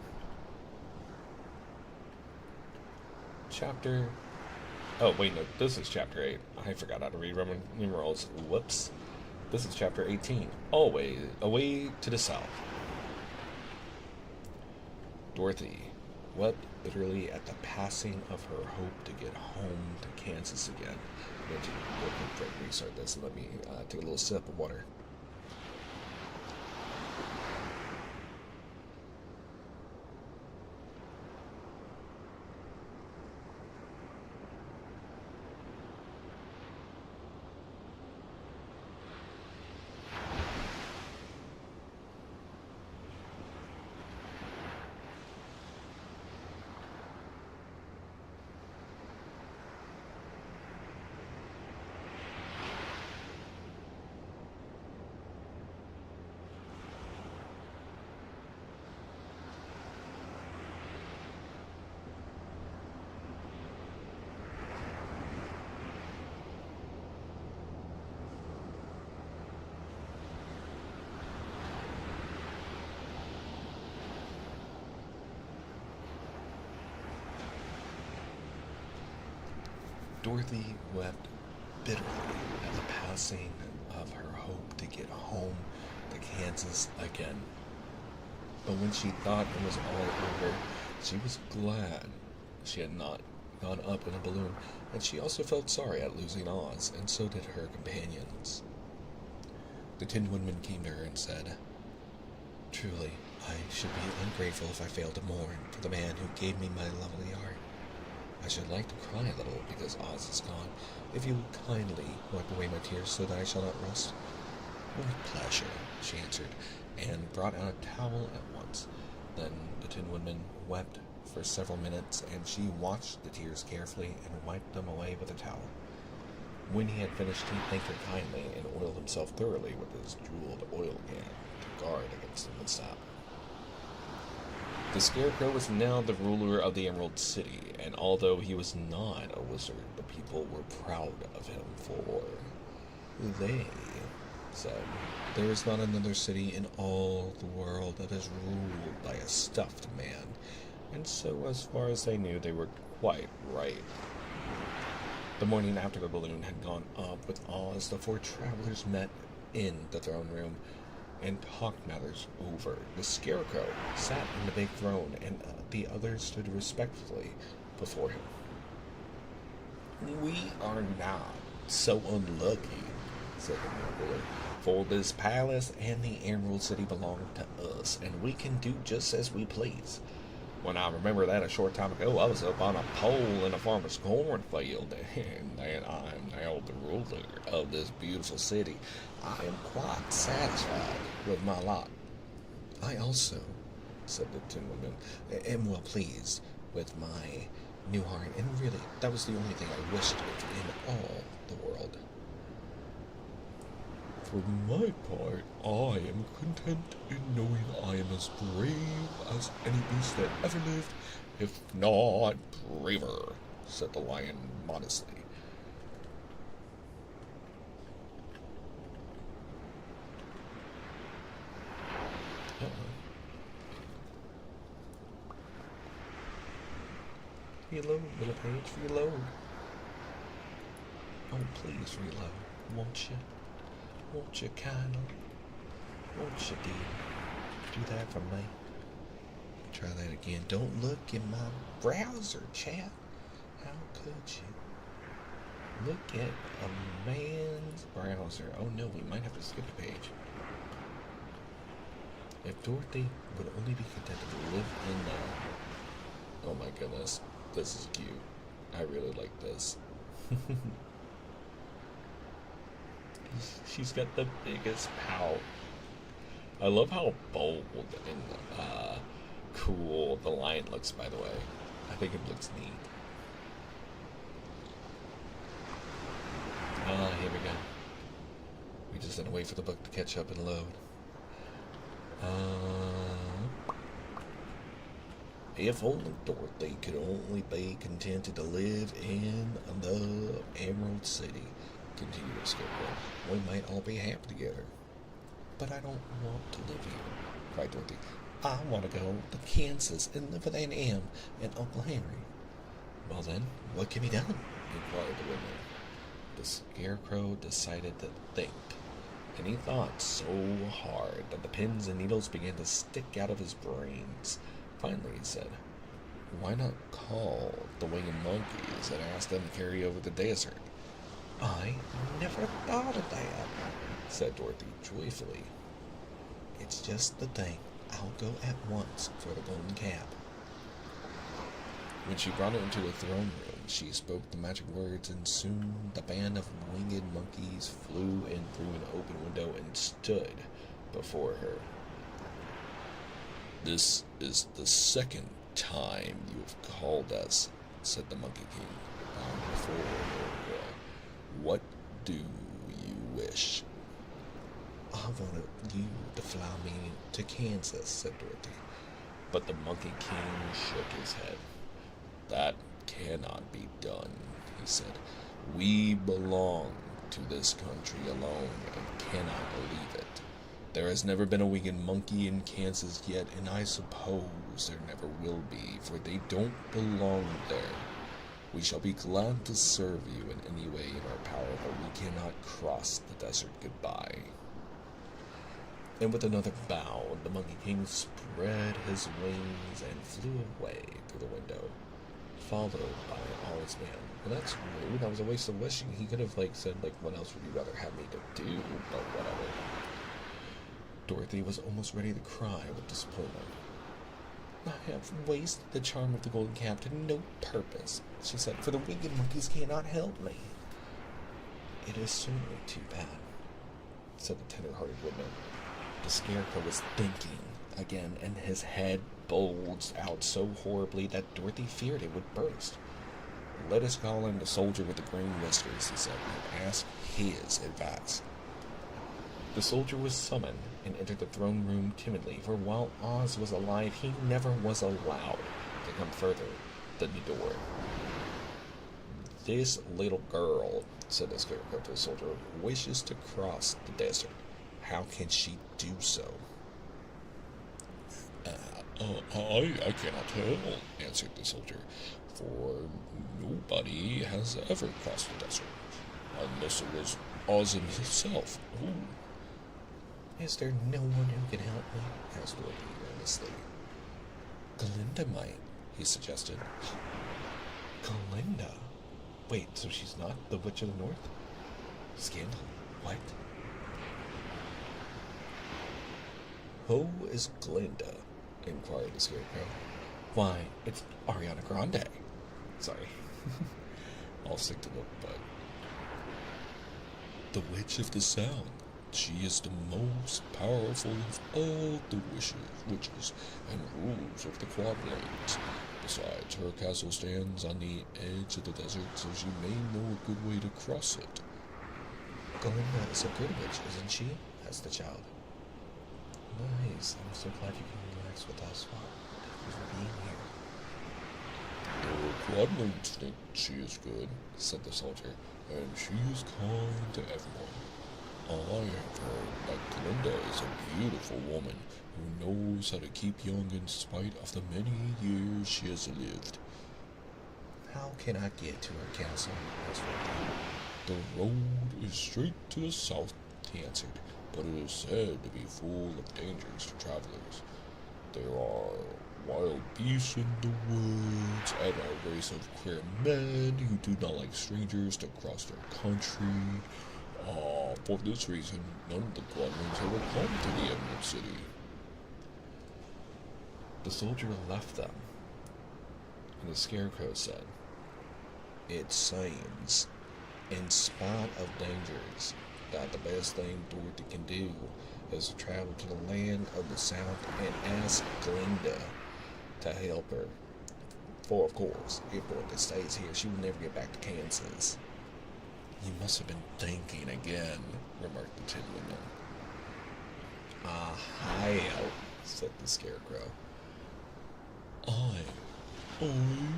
Oh, wait, no, this is Chapter 8. I forgot how to read Roman numerals. Whoops. This is Chapter 18. Always away to the south. Dorothy wept bitterly at the passing of her hope to get home to Kansas again. I'm going to restart this and let me take a little sip of water. Dorothy wept bitterly at the passing of her hope to get home to Kansas again. But when she thought it was all over, she was glad she had not gone up in a balloon, and she also felt sorry at losing Oz, and so did her companions. The Tin Woodman came to her and said, "Truly, I should be ungrateful if I failed to mourn for the man who gave me my lovely art. I should like to cry a little because Oz is gone. If you will kindly wipe away my tears so that I shall not rust." "With pleasure," she answered, and brought out a towel at once. Then the Tin Woodman wept for several minutes, and she watched the tears carefully and wiped them away with a towel. When he had finished, he thanked her kindly and oiled himself thoroughly with his jeweled oil can to guard against the mishap. The Scarecrow was now the ruler of the Emerald City, and although he was not a wizard, the people were proud of him, for they said, "There is not another city in all the world that is ruled by a stuffed man." And so, as far as they knew, they were quite right. The morning after the balloon had gone up with Oz, the four travelers met in the throne room and talked matters over. The Scarecrow sat in the big throne, and the others stood respectfully before him. "We are not So unlucky, said the Mongol. For this palace and the Emerald City belong to us, and we can do just as we please. When I remember that a short time ago, I was up on a pole in a farmer's cornfield, and I'm now the ruler of this beautiful city. I am quite satisfied with my lot. I also, said the Tin Woodman, am well pleased with my new heart, and really, that was the only thing I wished in all the world. For my part, I am content in knowing I am as brave as any beast that ever lived, if not braver, said the lion modestly. Reload, little page, reload. Oh, please reload, won't you? Won't you, kindly? Won't you, dear? Do that for me. Try that again. Don't look in my browser, chat. How could you? Look at a man's browser. Oh no, we might have to skip a page. If Dorothy would only be content to live in the... Oh my goodness. This is cute. I really like this. She's got the biggest pout. I love how bold and cool the lion looks, by the way. I think it looks neat. Here we go. We just had to wait for the book to catch up and load. If only Dorothy could only be contented to live in the Emerald City, continued the Scarecrow, we might all be happy together. But I don't want to live here, cried Dorothy. I want to go to Kansas and live with Aunt Em and Uncle Henry. Well then, what can be done? Inquired the woman. The Scarecrow decided to think, and he thought so hard that the pins and needles began to stick out of his brains. Finally, he said, why not call the winged monkeys and ask them to carry over the desert? I never thought of that, said Dorothy joyfully. It's just the thing. I'll go at once for the golden cap. When she brought it into the throne room, she spoke the magic words, and soon the band of winged monkeys flew in through an open window and stood before her. This is the second time you have called us, said the Monkey King. Before what do you wish? I wanted you to fly me to Kansas, said Dorothy. But the Monkey King shook his head. That cannot be done, he said. We belong to this country alone and cannot leave it. There has never been a winged monkey in Kansas yet, and I suppose there never will be, for they don't belong there. We shall be glad to serve you in any way in our power, but we cannot cross the desert goodbye. And with another bow, the Monkey King spread his wings and flew away through the window, followed by all his men. Well, that's rude. That was a waste of wishing. He could have, said, what else would you rather have me to do? But whatever. Dorothy was almost ready to cry with disappointment. I have wasted the charm of the golden cap to no purpose, she said, for the winged monkeys cannot help me. It is certainly too bad, said the tender-hearted woodman. The Scarecrow was thinking again, and his head bulged out so horribly that Dorothy feared it would burst. Let us call in the soldier with the green whiskers, he said, and ask his advice. The soldier was summoned and entered the throne room timidly, for while Oz was alive, he never was allowed to come further than the door. This little girl, said the Scarecrow to the soldier, wishes to cross the desert. How can she do so? I cannot tell, answered the soldier, for nobody has ever crossed the desert, unless it was Oz himself. Ooh. Is there no one who can help me? Asked Dorothy earnestly. Glinda might, he suggested. Glinda? Wait, so she's not the Witch of the North? Scandal? What? Who is Glinda? Inquired the Scarecrow. Why, it's Ariana Grande. Sorry. I'll stick to the but. The Witch of the Sound. She is the most powerful of all the witches and rules of the Quadlands. Besides, her castle stands on the edge of the desert, so she may know a good way to cross it. Glinda is a good witch, isn't she? Asked the child. Nice. I'm so glad you can relax with us. Thank you for being here. The Quadlands think she is good, said the soldier, and she is kind to everyone. I have heard that Glinda is a beautiful woman who knows how to keep young in spite of the many years she has lived. How can I get to her castle? Asked Dorothy. The road is straight to the south, he answered, but it is said to be full of dangers to travelers. There are wild beasts in the woods, and a race of queer men who do not like strangers to cross their country. For this reason, none of the Quadlands ever come to the Emerald City. The soldier left them, and the Scarecrow said, It seems, in spite of dangers, that the best thing Dorothy can do is to travel to the land of the South and ask Glinda to help her. For, of course, if Dorothy stays here, she will never get back to Kansas. You must have been thinking again, remarked the Tin Woodman. Hi, said the Scarecrow. I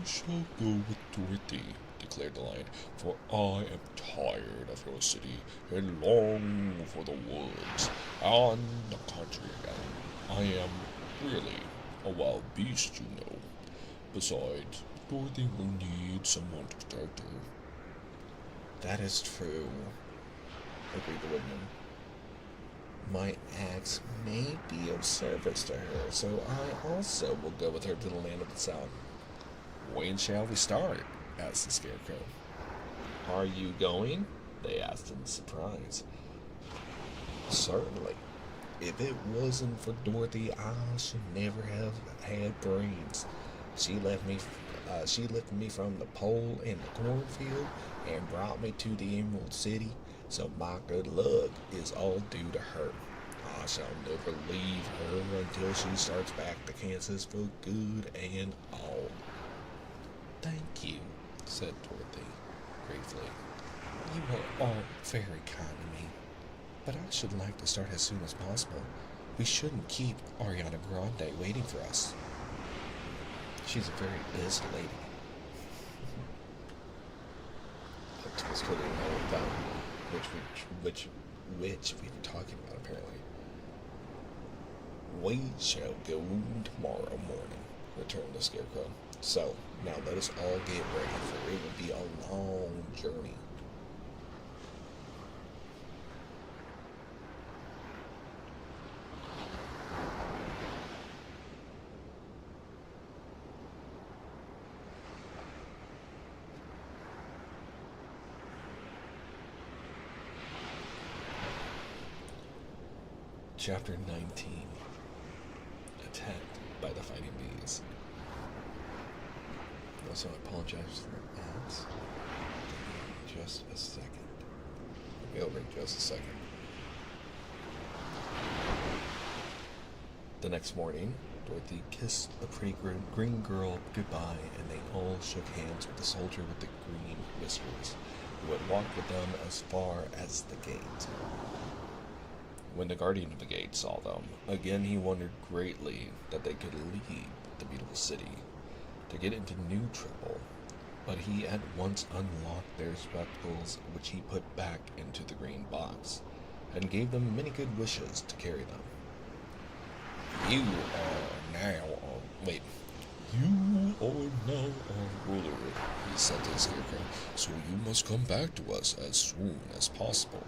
shall go with Dorothy, declared the Lion, for I am tired of your city and long for the woods and the country again. I am really a wild beast, you know. Besides, Dorothy will need someone to protect her. That is true, agreed the Woodman. My axe may be of service to her, so I also will go with her to the land of the South. When shall we start? Asked the Scarecrow. Are you going? They asked in surprise. Certainly. If it wasn't for Dorothy, I should never have had brains. She lifted me from the pole in the cornfield and brought me to the Emerald City, so my good luck is all due to her. I shall never leave her until she starts back to Kansas for good and all. Thank you, said Dorothy, gratefully. You are all very kind to me, but I should like to start as soon as possible. We shouldn't keep Ariana Grande waiting for us. She's a very busy lady. I was totally know about which we were talking about, apparently. We shall go tomorrow morning, returned the Scarecrow. So, now let us all get ready, for it will be a long journey. Chapter 19. Attacked by the Fighting Bees. Also, I apologize for ads. Just a second. I'll be over in just a second. The next morning, Dorothy kissed the pretty green girl goodbye, and they all shook hands with the soldier with the green whiskers, who had walked with them as far as the gate. When the guardian of the gate saw them, again he wondered greatly that they could leave the beautiful city to get into new trouble, but he at once unlocked their spectacles, which he put back into the green box, and gave them many good wishes to carry them. You are now our ruler, he said to the Scarecrow, so you must come back to us as soon as possible.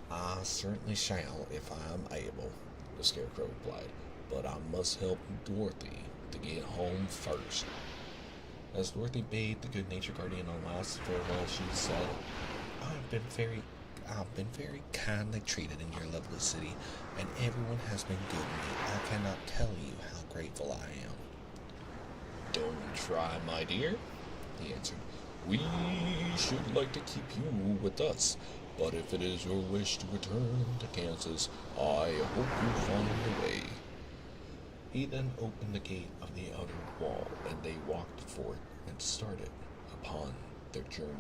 I certainly shall if I am able, the Scarecrow replied, but I must help Dorothy to get home first. As Dorothy bade the good-natured guardian a last farewell, she said, I've been very kindly treated in your lovely city, and everyone has been good to me. I cannot tell you how grateful I am. Don't try, my dear, he answered. We should like to keep you with us, but if it is your wish to return to Kansas, I hope you find a way. He then opened the gate of the outer wall, and they walked forth and started upon their journey.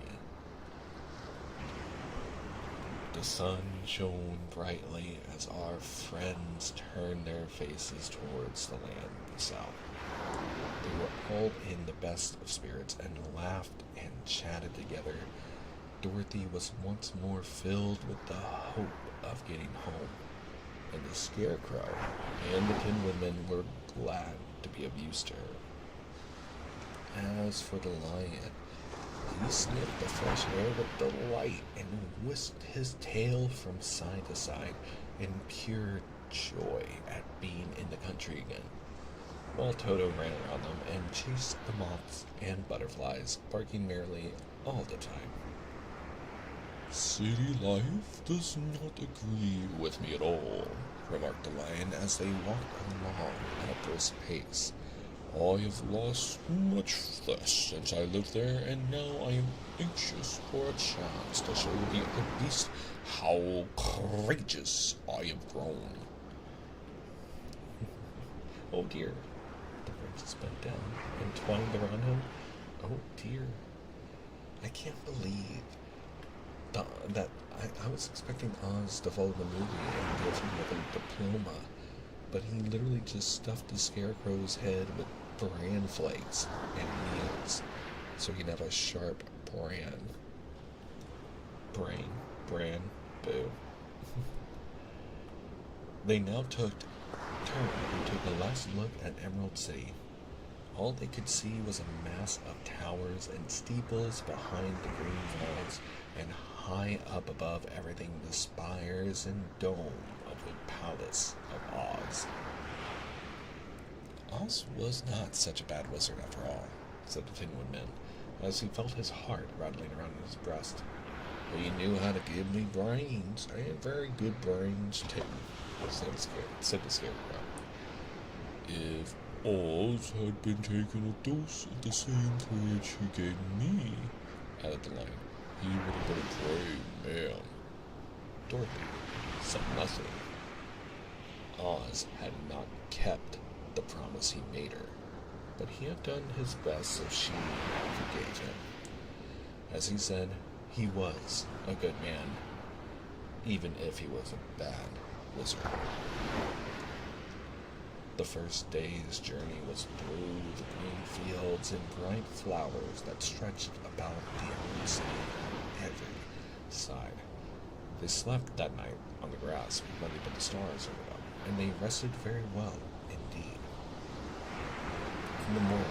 The sun shone brightly as our friends turned their faces towards the land of the south. They were all in the best of spirits and laughed and chatted together. Dorothy was once more filled with the hope of getting home, and the Scarecrow and the Tin Woodman were glad to be of use to her. As for the lion, he sniffed the fresh air with delight and whisked his tail from side to side in pure joy at being in the country again, while Toto ran around them and chased the moths and butterflies, barking merrily all the time. City life does not agree with me at all, remarked the lion as they walked along at a brisk pace. I have lost much flesh since I lived there, and now I am anxious for a chance to show the other beasts how courageous I have grown. Oh dear. The branches bent down and twined around him. Oh dear. I can't believe that I was expecting Oz to follow the movie and give him a diploma, but he literally just stuffed the Scarecrow's head with bran flakes and meals so he can have a sharp bran. Bran, boo. They now turned and took a last look at Emerald City. All they could see was a mass of towers and steeples behind the green walls, and high up above everything the spires and dome of the Palace of Oz. Oz was not such a bad wizard after all, said the Tin Woodman, as he felt his heart rattling around in his breast. He knew how to give me brains, and very good brains too, said the Scarecrow. If Oz had been taking a dose of the same courage he gave me, added the lion, he would have been a brave man. Dorothy said nothing. Oz had not kept the promise he made her, but he had done his best so she forgave him. As he said, he was a good man, even if he was a bad wizard. The first day's journey was through the green fields and bright flowers that stretched about the Emerald City on every side. They slept that night on the grass when they put the stars over them, and they rested very well indeed. In the morning,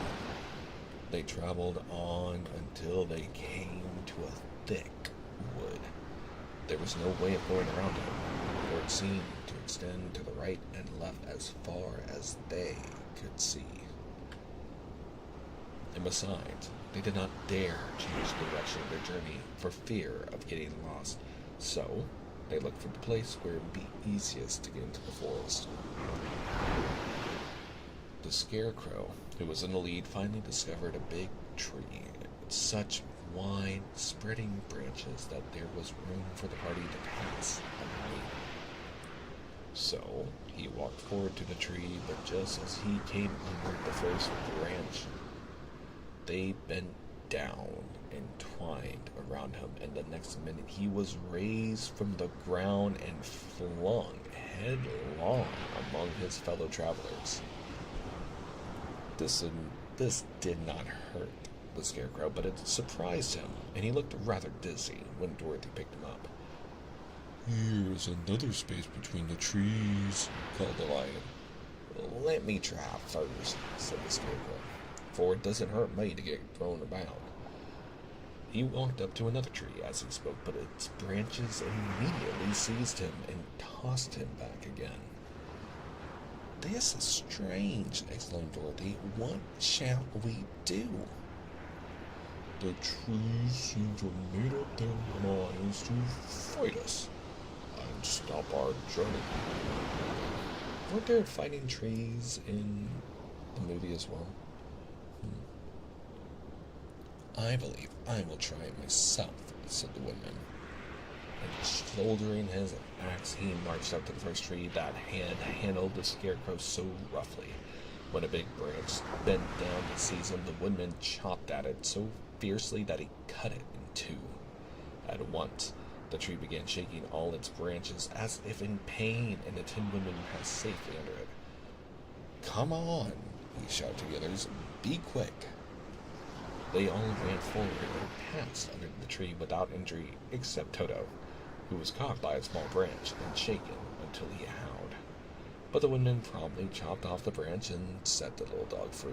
they traveled on until they came to a thick wood. There was no way of going around it, for it seemed to extend to the right and left as far as they could see. And besides, they did not dare change the direction of their journey for fear of getting lost, so they looked for the place where it would be easiest to get into the forest. The Scarecrow, who was in the lead, finally discovered a big tree with such wide, spreading branches that there was room for the party to pass underneath. So he walked forward to the tree, but just as he came under the first branch, they bent down and twined around him, and the next minute he was raised from the ground and flung headlong among his fellow travelers. This did not hurt the Scarecrow, but it surprised him, and he looked rather dizzy when Dorothy picked him up. Here's another space between the trees, called the lion. Let me try first, said the Scarecrow, for it doesn't hurt me to get thrown about. He walked up to another tree as he spoke, but its branches immediately seized him and tossed him back again. This is strange, exclaimed Dorothy. What shall we do? The trees seem to have made up their minds to fight us and stop our journey. Weren't there fighting trees in the movie as well? I believe I will try it myself, said the woodman. And shouldering his axe, he marched up to the first tree that had handled the scarecrow so roughly. When a big branch bent down to seize him, the woodman chopped at it so fiercely that he cut it in two. At once, the tree began shaking all its branches as if in pain, and the Tin Woodman passed safely under it. Come on, he shouted to the others. Be quick. They all ran forward and passed under the tree without injury, except Toto, who was caught by a small branch and shaken until he howled. But the woodman promptly chopped off the branch and set the little dog free.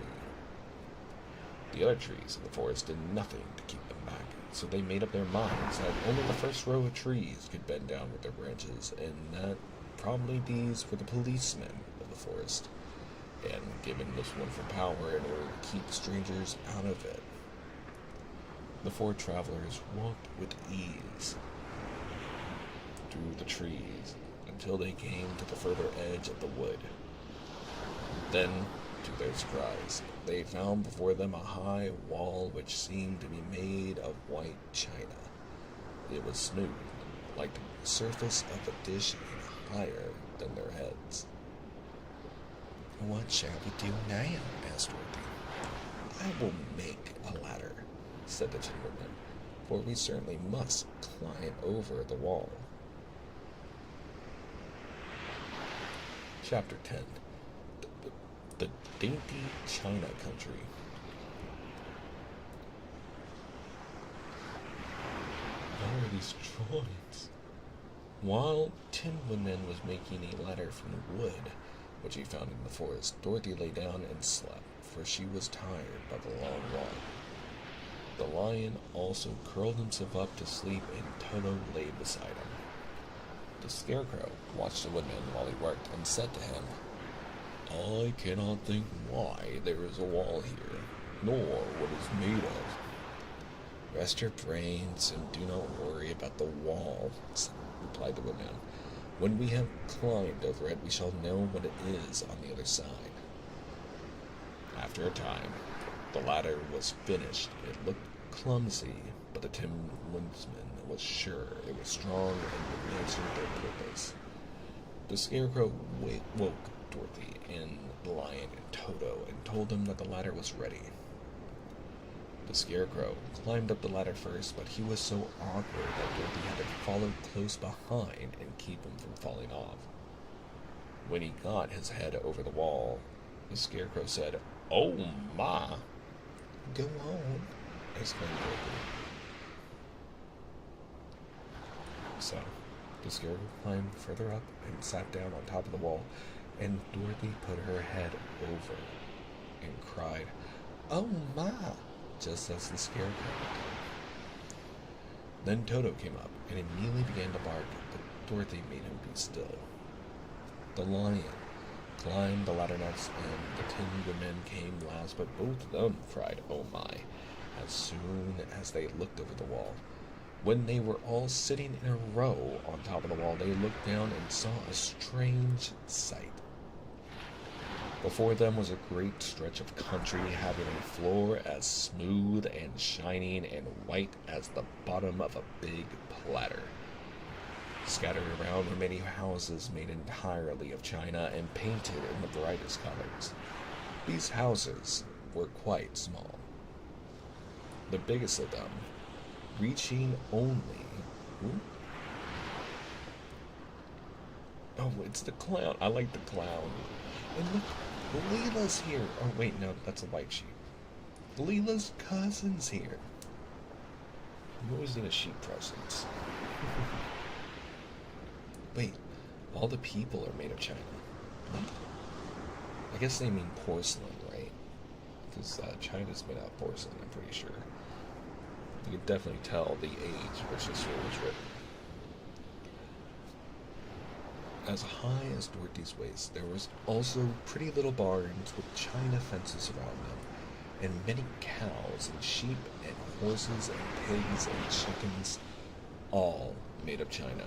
The other trees in the forest did nothing to keep them back, so they made up their minds that only the first row of trees could bend down with their branches, and that probably these were the policemen of the forest, and given this wonderful power in order to keep strangers out of it. The four travelers walked with ease through the trees until they came to the further edge of the wood. Then, to their surprise, they found before them a high wall which seemed to be made of white china. It was smooth, like the surface of a dish and higher than their heads. What shall we do now? Asked Dorothy. I will make a ladder, said the Tin Woodman, for we certainly must climb over the wall. Chapter 10. The Dainty China Country. What are these drawings? While Tin Woodman was making a ladder from wood, which he found in the forest, Dorothy lay down and slept, for she was tired by the long walk. The lion also curled himself up to sleep, and Toto lay beside him. The Scarecrow watched the woodman while he worked and said to him, I cannot think why there is a wall here, nor what it's made of. Rest your brains and do not worry about the wall, replied the woodman. When we have climbed over it, we shall know what it is on the other side. After a time, the ladder was finished. It looked clumsy, but the Tin Woodman was sure it was strong and would answer their purpose. The Scarecrow woke Dorothy and the lion and Toto and told them that the ladder was ready. The Scarecrow climbed up the ladder first, but he was so awkward that Dorothy had to follow close behind and keep him from falling off. When he got his head over the wall, the Scarecrow said, Oh my! Go on, exclaimed Dorothy. So, the Scarecrow climbed further up and sat down on top of the wall, and Dorothy put her head over and cried, Oh my! Just as the Scarecrow did. Then Toto came up and immediately began to bark, but Dorothy made him be still. The lion climbed the ladder next, and the Tin Woodman came last, but both of them cried, Oh my, as soon as they looked over the wall. When they were all sitting in a row on top of the wall, they looked down and saw a strange sight. Before them was a great stretch of country having a floor as smooth and shining and white as the bottom of a big platter. Scattered around were many houses made entirely of china and painted in the brightest colors. These houses were quite small. The biggest of them reaching only... Oh, it's the clown. I like the clown. And look, Leela's here. Oh, wait, no, that's a white sheep. Leela's cousin's here. You always need a sheep presence. Wait, all the people are made of china. What? I guess they mean porcelain, right? Because China's made out of porcelain, I'm pretty sure. You can definitely tell the age which this story was written. As high as Dorothy's waist, there was also pretty little barns with china fences around them, and many cows and sheep and horses and pigs and chickens, all made of china,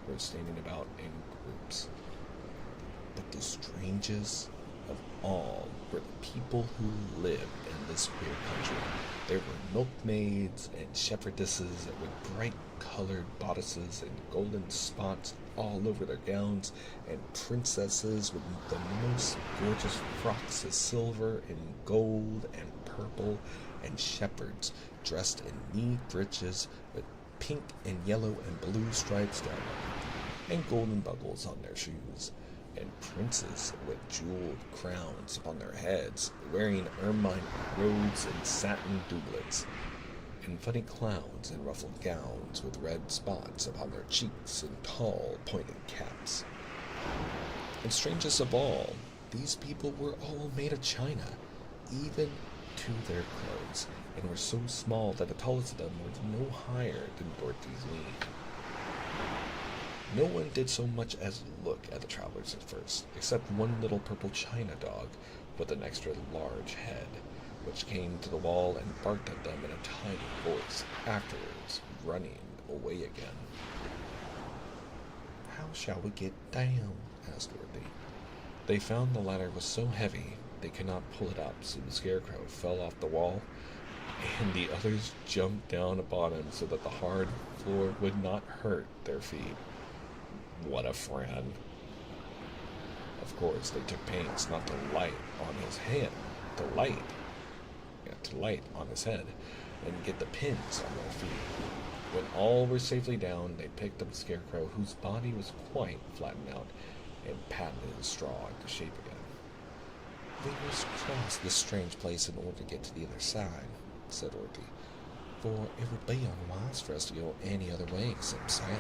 were standing about in groups. But the strangest of all were the people who lived in this weird country. There were milkmaids and shepherdesses with bright-colored bodices and golden spots all over their gowns, and princesses with the most gorgeous frocks of silver and gold and purple, and shepherds dressed in knee breeches with pink and yellow and blue stripes down them, and golden buckles on their shoes, and princes with jeweled crowns upon their heads, wearing ermine robes and satin doublets, and funny clowns in ruffled gowns with red spots upon their cheeks and tall, pointed caps. And strangest of all, these people were all made of china, even to their clothes, and were so small that the tallest of them was no higher than Dorothy's knee. No one did so much as look at the travelers at first, except one little purple china dog with an extra large head, which came to the wall and barked at them in a tiny voice, afterwards running away again. "How shall we get down?" asked Dorothy. They found the ladder was so heavy they could not pull it up, so the scarecrow fell off the wall, and the others jumped down upon him so that the hard floor would not hurt their feet. What a friend. Of course, they took pains not to light on his head, to light on his head, and get the pins on their feet. When all were safely down, they picked up the scarecrow, whose body was quite flattened out, and patted his straw into shape again. "We must cross this strange place in order to get to the other side," said Dorothy, "for it would be unwise for us to go any other way except south."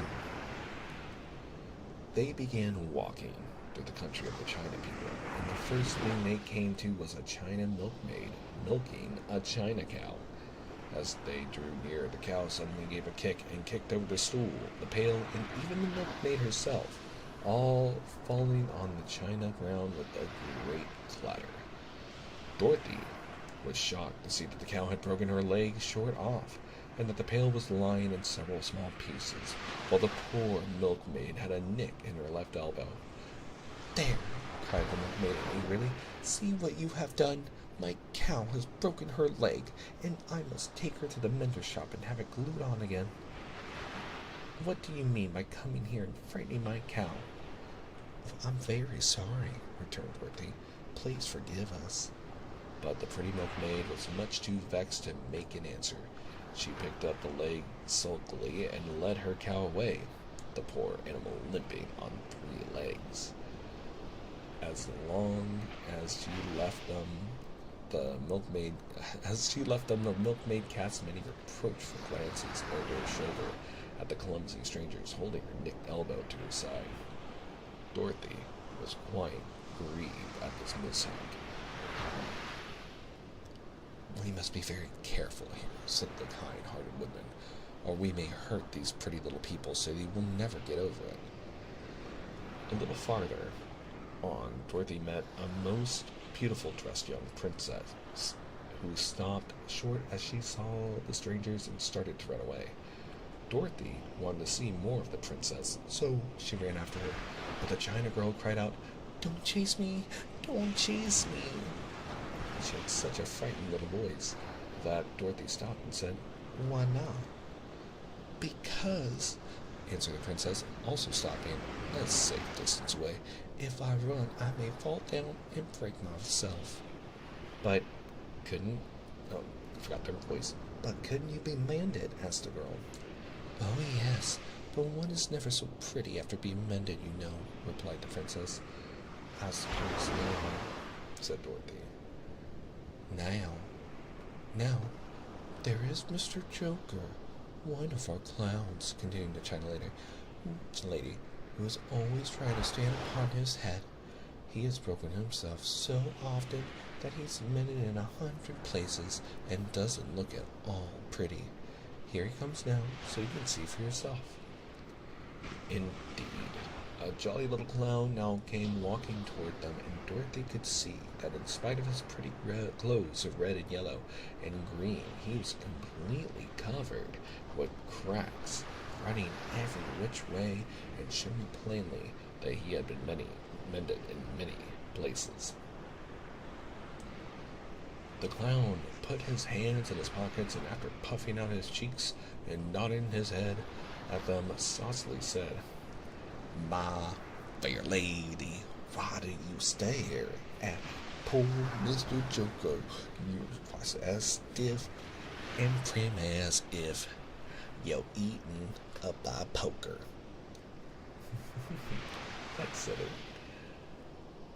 They began walking through the country of the China people, and the first thing they came to was a China milkmaid milking a China cow. As they drew near, the cow suddenly gave a kick and kicked over the stool, the pail, and even the milkmaid herself, all falling on the china ground with a great clatter. Dorothy was shocked to see that the cow had broken her leg short off, and that the pail was lying in several small pieces, while the poor milkmaid had a nick in her left elbow. "There!" cried the milkmaid angrily. "See what you have done! My cow has broken her leg, and I must take her to the mender's shop and have it glued on again." "What do you mean by coming here and frightening my cow?" "I'm very sorry," returned Dorothy. "Please forgive us." But the pretty milkmaid was much too vexed to make an answer. She picked up the leg sulkily and led her cow away, the poor animal limping on 3 legs. As long as she left them, the milkmaid cast many reproachful glances over her shoulder at the clumsy strangers, holding her nicked elbow to her side. Dorothy was quite grieved at this mishap. "We must be very careful here," said the kind-hearted woman, "or we may hurt these pretty little people so they will never get over it." A little farther on, Dorothy met a most beautiful dressed young princess, who stopped short as she saw the strangers and started to run away. Dorothy wanted to see more of the princess, so she ran after her, but the China girl cried out, "Don't chase me! Don't chase me!" She had such a frightened little voice that Dorothy stopped and said, "Why not?" "Because," answered the princess, also stopping a safe distance away, "if I run, I may fall down and break myself." "But couldn't..." Oh, I forgot their voice. "But couldn't you be mended?" asked the girl. "Oh, yes, but one is never so pretty after being mended, you know," replied the princess. "I suppose never," said Dorothy. Now, there is Mr. Joker, one of our clowns," continued the China lady, "who is always trying to stand upon his head. He has broken himself so often that he's mended in 100 places and doesn't look at all pretty. Here he comes now, so you can see for yourself." Indeed, A jolly little clown now came walking toward them, and Dorothy could see that in spite of his pretty clothes of red and yellow and green, he was completely covered with cracks, running every which way and showing plainly that he had been mended in many places. The clown put his hands in his pockets, and after puffing out his cheeks and nodding his head at them, saucily said, "My fair lady, why do you stare at poor Mr. Joker? You're as stiff and prim as if you're eaten up by poker." That's silly.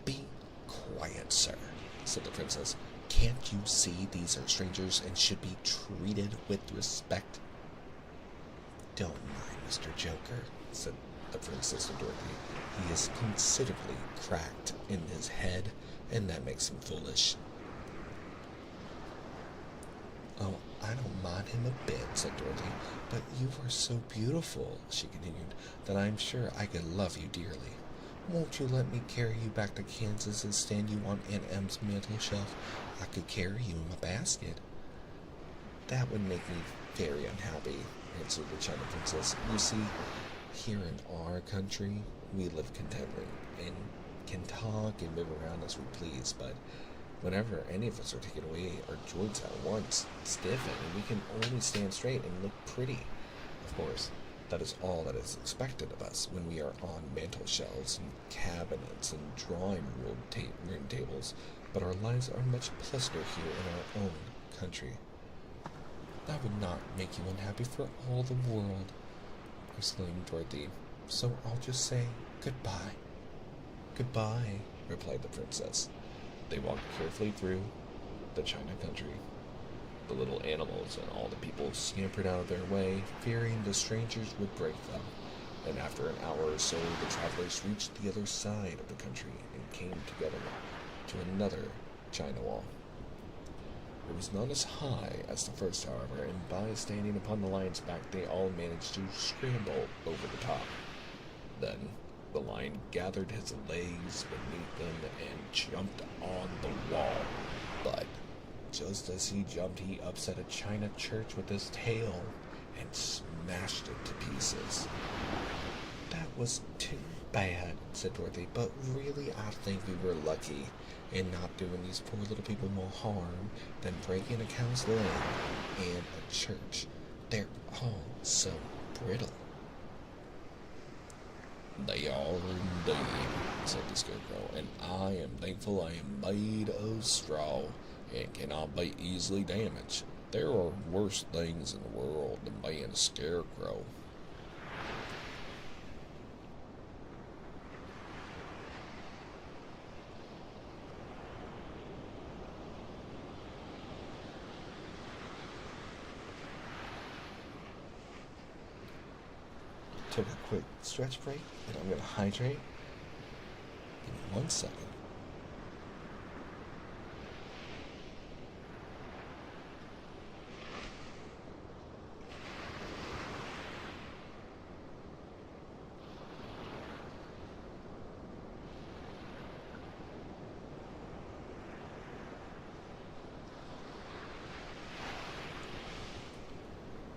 "Be quiet, sir," said the princess. "Can't you see these are strangers and should be treated with respect?" "Don't mind Mr. Joker," said the princess to Dorothy. "He is considerably cracked in his head, and that makes him foolish." "Oh, I don't mind him a bit," said Dorothy. "But you are so beautiful," she continued, "that I'm sure I could love you dearly. Won't you let me carry you back to Kansas and stand you on Aunt Em's mantel shelf? I could carry you in my basket." "That would make me very unhappy," answered the China Princess. "You see, here in our country, we live contently and can talk and move around as we please, but whenever any of us are taken away, our joints at once stiffen and we can only stand straight and look pretty. Of course, that is all that is expected of us when we are on mantel shelves and cabinets and drawing room tables, but our lives are much pleasanter here in our own country." "That would not make you unhappy for all the world," exclaimed Dorothy. "So I'll just say goodbye." "Goodbye," replied the princess. They walked carefully through the China country. The little animals and all the people scampered out of their way, fearing the strangers would break them, and after an hour or so the travelers reached the other side of the country and came together to another China wall. It was not as high as the first, however, and by standing upon the lion's back they all managed to scramble over the top. Then the lion gathered his legs beneath them and jumped on the wall, but just as he jumped, he upset a china church with his tail and smashed it to pieces. "That was too bad," said Dorothy, "but really I think we were lucky in not doing these poor little people more harm than breaking a cow's leg and a church. They're all so brittle." "They are indeed," said the Scarecrow, "and I am thankful I am made of straw and cannot be easily damaged. There are worse things in the world than being a scarecrow." Took a quick stretch break, and I'm going to hydrate. Give me 1 second.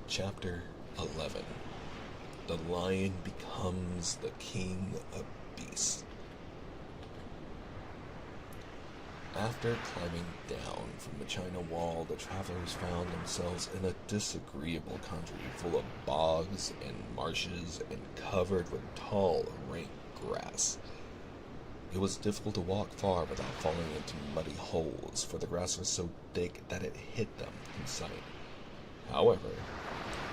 Chapter 11. The Lion Becomes the King of Beasts. After climbing down from the China Wall, the travelers found themselves in a disagreeable country full of bogs and marshes and covered with tall, rank grass. It was difficult to walk far without falling into muddy holes, for the grass was so thick that it hit them in sight. However,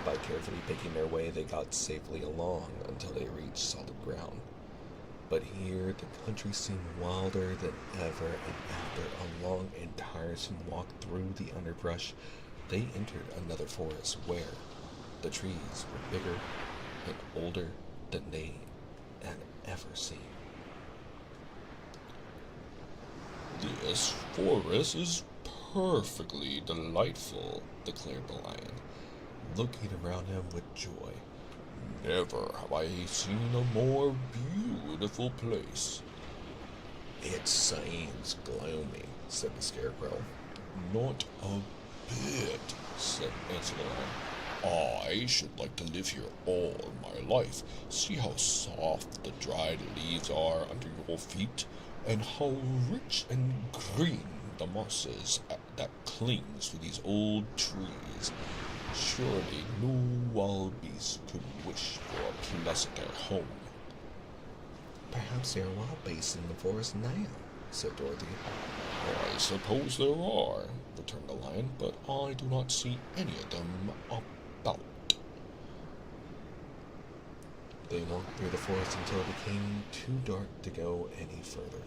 by carefully picking their way, they got safely along until they reached solid ground. But here the country seemed wilder than ever, and after a long and tiresome walk through the underbrush, they entered another forest where the trees were bigger and older than they had ever seen. "This forest is perfectly delightful," declared the lion, looking around him with joy. Never have I seen a more beautiful place. It seems gloomy, said the Scarecrow. Not a bit, answered the lion. I should like to live here all my life. See how soft the dried leaves are under your feet, and how rich and green the moss is that clings to these old trees. Surely no wild beast could wish for a pleasanter home. Perhaps there are wild beasts in the forest now, said Dorothy. I suppose there are, returned the lion, but I do not see any of them about. They walked through the forest until it became too dark to go any further.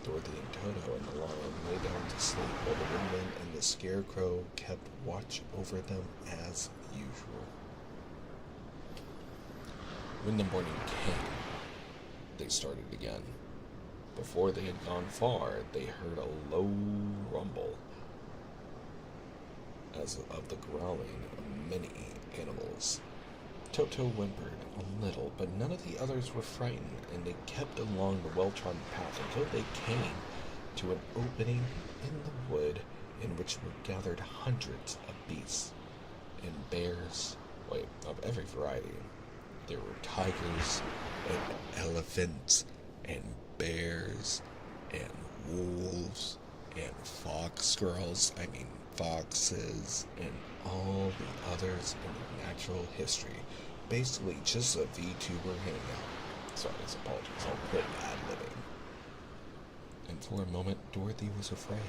Dorothy and Toto and the lion lay down to sleep while the Windman and the Scarecrow kept watch over them as usual. When the morning came, they started again. Before they had gone far, they heard a low rumble as of the growling of many animals. Toto whimpered a little, but none of the others were frightened, and they kept along the well-trodden path until they came to an opening in the wood in which were gathered hundreds of beasts and bears, of every variety. There were tigers and elephants and bears and wolves and foxes and all the others in natural history. Basically, just a VTuber hangout. Sorry, apologies. I'll quit ad-libbing. And for a moment, Dorothy was afraid.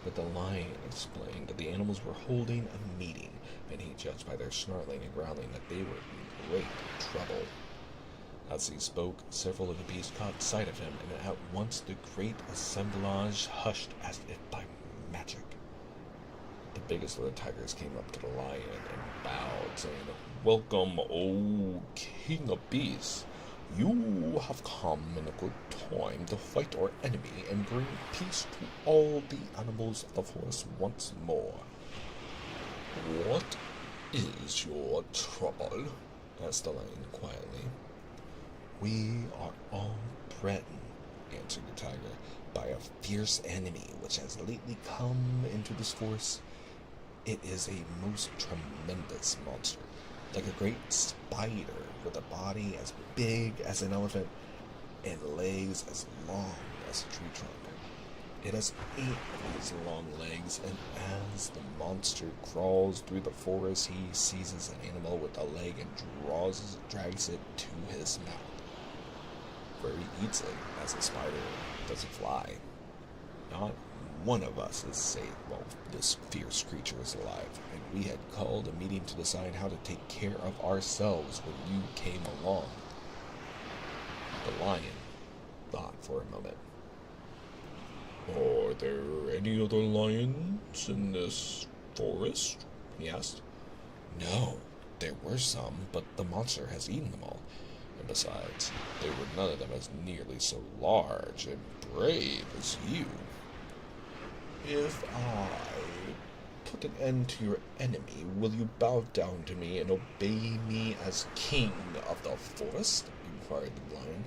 But the lion explained that the animals were holding a meeting, and he judged by their snarling and growling that they were in great trouble. As he spoke, several of the beasts caught sight of him, and at once the great assemblage hushed as if by magic. The biggest of the tigers came up to the lion and bowed, saying, "Welcome, O King of Beasts. You have come in a good time to fight our enemy and bring peace to all the animals of the forest once more." "What is your trouble?" asked the lion quietly. "We are all threatened," answered the tiger, "by a fierce enemy which has lately come into this forest. It is a most tremendous monster, like a great spider with a body as big as an elephant and legs as long as a tree trunk. It has 8 of these long legs, and as the monster crawls through the forest, he seizes an animal with a leg and drags it to his mouth, where he eats it as a spider does a fly. Not one of us is safe while this fierce creature is alive, and we had called a meeting to decide how to take care of ourselves when you came along." The lion thought for a moment. "Are there any other lions in this forest?" he asked. "No, there were some, but the monster has eaten them all. And besides, they were none of them as nearly so large and brave as you." "If I put an end to your enemy, will you bow down to me and obey me as king of the forest?" inquired the lion.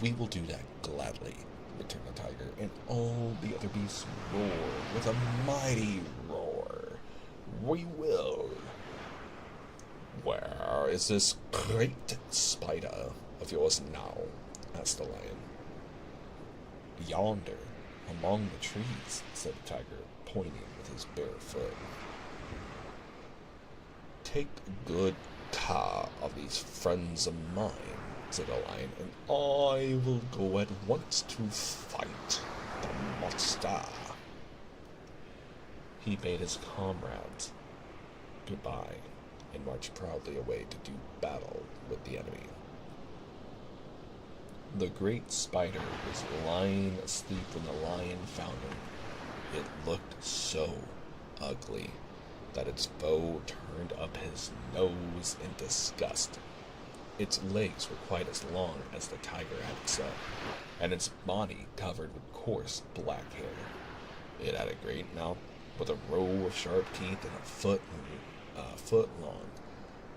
"We will do that gladly," returned the tiger, and all the other beasts roared with a mighty roar. "We will." "Where is this great spider of yours now?" asked the lion. "Yonder, among the trees," said the tiger, pointing with his bare foot. "Take good care of these friends of mine," said the lion, "and I will go at once to fight the monster." He bade his comrades goodbye and marched proudly away to do battle with the enemy. The great spider was lying asleep when the lion found him. It looked so ugly that its foe turned up his nose in disgust. Its legs were quite as long as the tiger had said, and its body covered with coarse black hair. It had a great mouth with a row of sharp teeth and a foot long.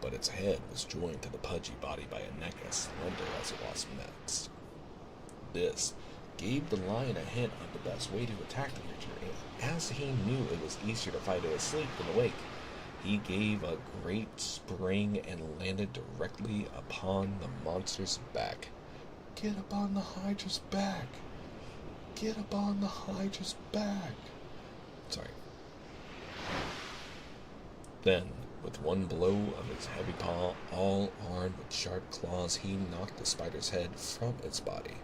but its head was joined to the pudgy body by a neck as slender as a wasp's neck. This gave the lion a hint of the best way to attack the creature, and as he knew it was easier to fight it asleep than awake, he gave a great spring and landed directly upon the monster's back. "Get up on the hydra's back! Get up on the hydra's back!" Sorry. Then, with one blow of his heavy paw, all armed with sharp claws, he knocked the spider's head from its body.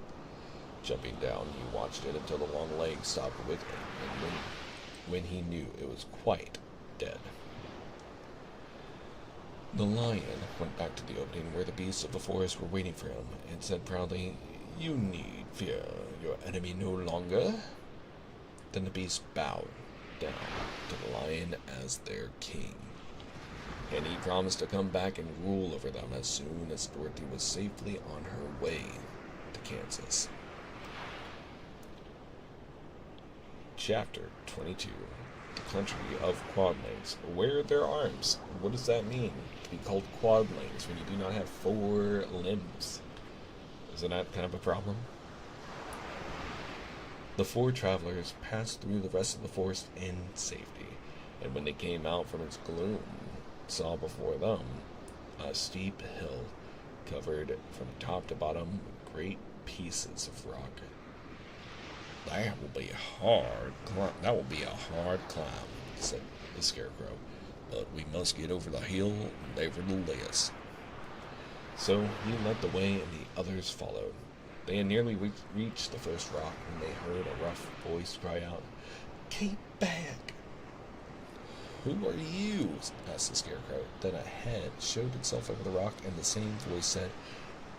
Jumping down, he watched it until the long legs stopped wiggling, and when he knew it was quite dead. The lion went back to the opening where the beasts of the forest were waiting for him, and said proudly, "You need fear your enemy no longer." Then the beasts bowed down to the lion as their king, and he promised to come back and rule over them as soon as Dorothy was safely on her way to Kansas. Chapter 22. The country of quadlings. Where their arms. What does that mean, to be called quadlings when you do not have 4 limbs? Isn't that kind of a problem? The 4 travelers passed through the rest of the forest in safety, and when they came out from its gloom, saw before them a steep hill covered from top to bottom with great pieces of rock. That will be a hard climb, said the Scarecrow, "but we must get over the hill nevertheless." So he led the way and the others followed. They had nearly reached the first rock when they heard a rough voice cry out, "Keep back!" "Who are you?" asked the Scarecrow. Then a head showed itself over the rock, and the same voice said,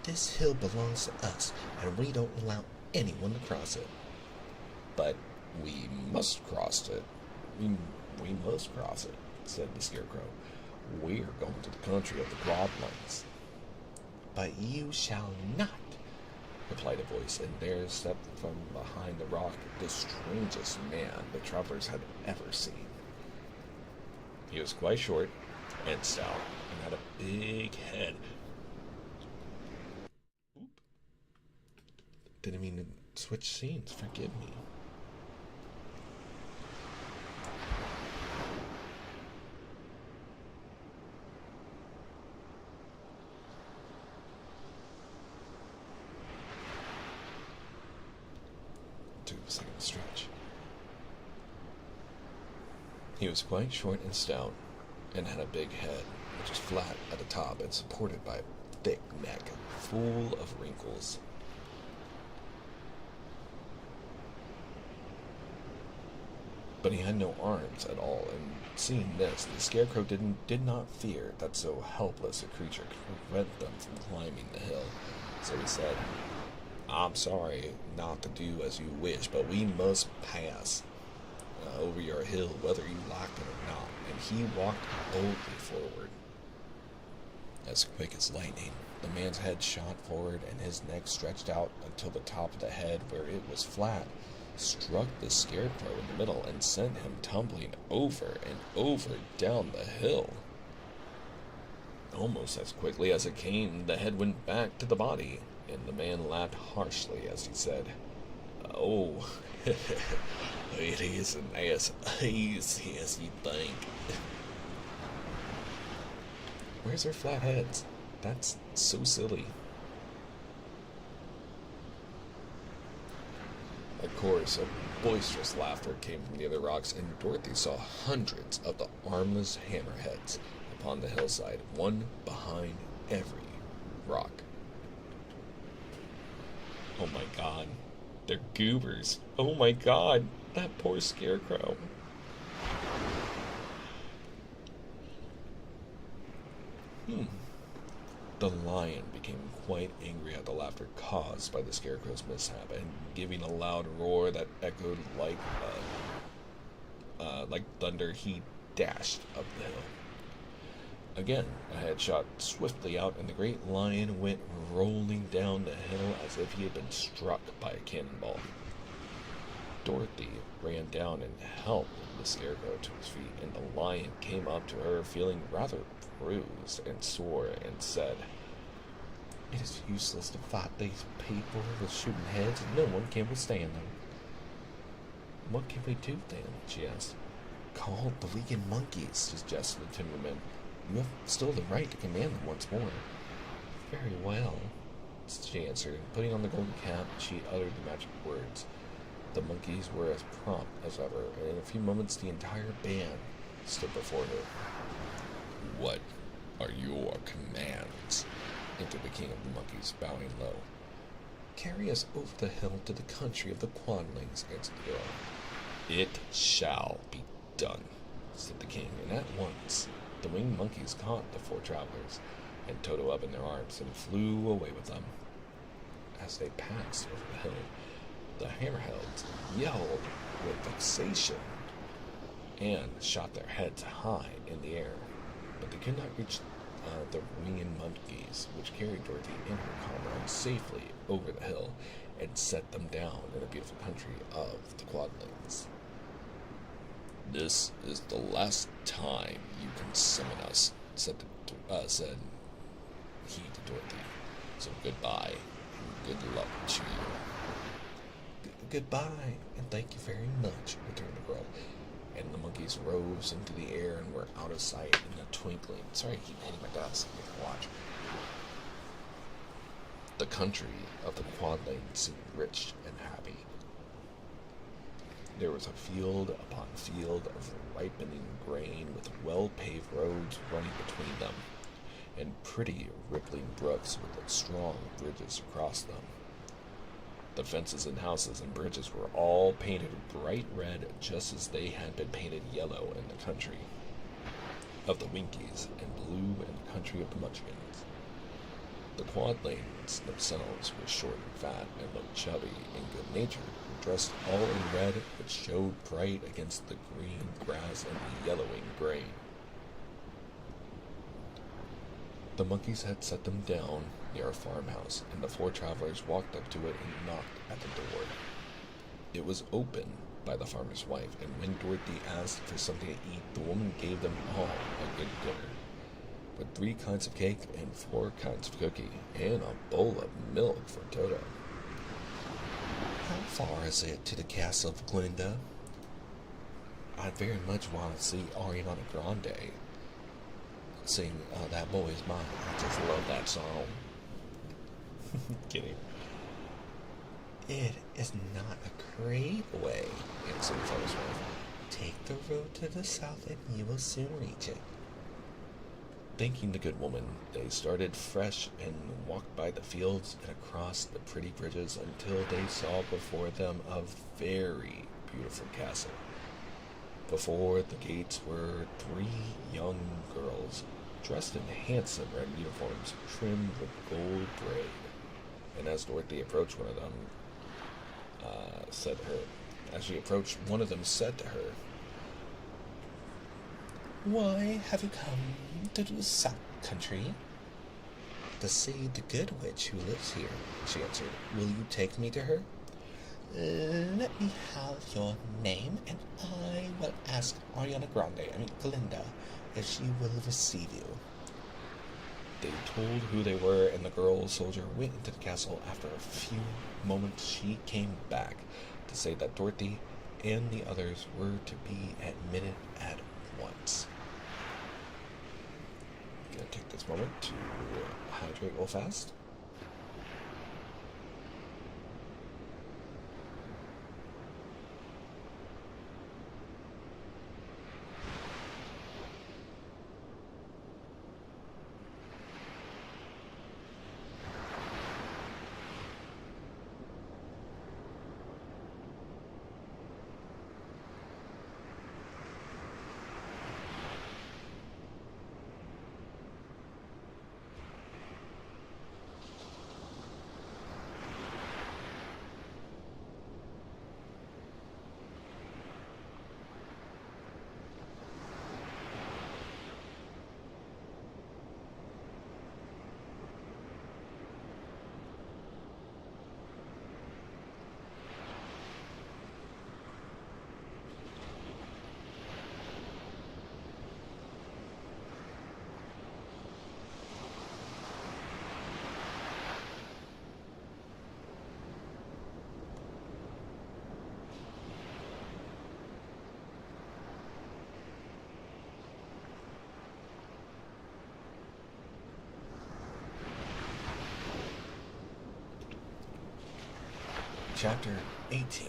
"This hill belongs to us, and we don't allow anyone to cross it." "But we must cross it. We must cross it," said the Scarecrow. "We're going to the country of the quadlings." "But you shall not," replied a voice, and there stepped from behind the rock the strangest man the travelers had ever seen. He was quite short and stout, and had a big head. Oop. Didn't mean to switch scenes, forgive me. Took a second to stretch. He was quite short and stout, and had a big head, which was flat at the top and supported by a thick neck full of wrinkles. But he had no arms at all, and seeing this, the Scarecrow did not fear that so helpless a creature could prevent them from climbing the hill. So he said, "I'm sorry not to do as you wish, but we must pass over your hill, whether you like it or not." And he walked boldly forward. As quick as lightning, the man's head shot forward, and his neck stretched out until the top of the head, where it was flat, struck the Scarecrow in the middle and sent him tumbling over and over down the hill. Almost as quickly as it came, the head went back to the body, and the man laughed harshly as he said, "Oh, it isn't as easy as you think." Where's their flat heads? That's so silly. A chorus of boisterous laughter came from the other rocks, and Dorothy saw hundreds of the armless hammerheads upon the hillside, one behind every rock. Oh my god, they're goobers. Oh my god, that poor Scarecrow. The lion became quite angry at the laughter caused by the Scarecrow's mishap, and giving a loud roar that echoed like thunder, he dashed up the hill. Again, a head shot swiftly out, and the great lion went rolling down the hill as if he had been struck by a cannonball. Dorothy ran down and helped the scarecrow to his feet, and the lion came up to her feeling rather bruised and sore and said, "It is useless to fight these people with shooting heads, and no one can withstand them." "What can we do then?" she asked. "Call the weakened monkeys," suggested the timberman. "You have still the right to command them once more." "Very well," she answered, and putting on the golden cap, she uttered the magic words. The monkeys were as prompt as ever, and in a few moments the entire band stood before her. "What are your commands?" answered the king of the monkeys, bowing low. "Carry us over the hill to the country of the Quadlings," answered the girl. "It shall be done," said the king, and at once the winged monkeys caught the four travelers and Toto up in their arms and flew away with them. As they passed over the hill, the hammerheads yelled with vexation and shot their heads high in the air, but they could not reach the winged monkeys, which carried Dorothy and her comrades safely over the hill and set them down in the beautiful country of the Quadlings. "This is the last time you can summon us," said he to Dorothy. "So goodbye, and good luck to you." "Goodbye, and thank you very much," returned the girl. And the monkeys rose into the air and were out of sight in a twinkling. Sorry, I keep hitting my desk. Watch. The country of the Quadlings seemed rich and happy. There was a field upon field of ripening grain with well-paved roads running between them, and pretty rippling brooks with strong bridges across them. The fences and houses and bridges were all painted bright red, just as they had been painted yellow in the country of the Winkies and blue in the country of the Munchkins. The Quadlings themselves were short and fat and looked chubby and good-natured, dressed all in red, which showed bright against the green grass and the yellowing grain. The monkeys had set them down near a farmhouse, and the four travelers walked up to it and knocked at the door. It was opened by the farmer's wife, and when Dorothy asked for something to eat, the woman gave them all a good dinner, with 3 kinds of cake and 4 kinds of cookie, and a bowl of milk for Toto. "How far is it to the castle of Glinda?" "I'd very much want to see Ariana Grande sing That Boy Is Mine. I just love that song." Kidding. "It is not a great way," answered the farmer's wife. "Take the road to the south and you will soon reach it." Thanking the good woman, they started fresh and walked by the fields and across the pretty bridges until they saw before them a very beautiful castle. Before the gates were 3 young girls, dressed in handsome red uniforms trimmed with gold braid. And as Dorothy approached one of them, one of them said to her, "Why have you come to the South Country?" "To see the good witch who lives here," she answered. "Will you take me to her?" "Let me have your name, and I will ask Glinda, if she will receive you." They told who they were, and the girl soldier went into the castle. After a few moments, she came back to say that Dorothy and the others were to be admitted at once. I'm going to take this moment to hydrate real fast. Chapter 18.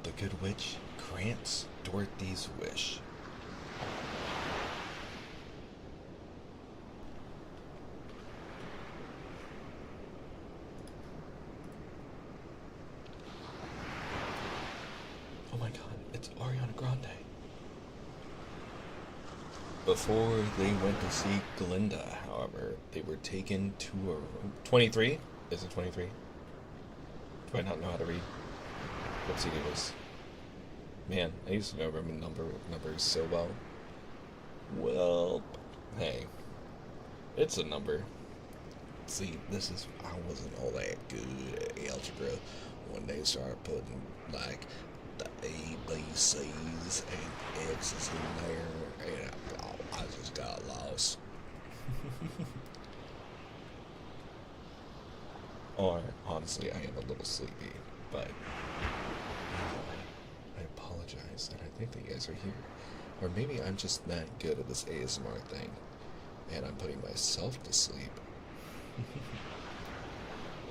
The Good Witch grants Dorothy's wish. Oh my god, it's Ariana Grande. Before they went to see Glinda, however, they were taken to a room. 23? Is it 23? Do I not know how to read? Whoopsie doodles. Man, I used to know Roman numbers so well. Well, hey, it's a number. See, I wasn't all that good at algebra when they started putting, like, the A, B, C's, and X's in there, and I just got lost. Or, honestly, I am a little sleepy, but I apologize that I think that you guys are here. Or maybe I'm just not good at this ASMR thing, and I'm putting myself to sleep.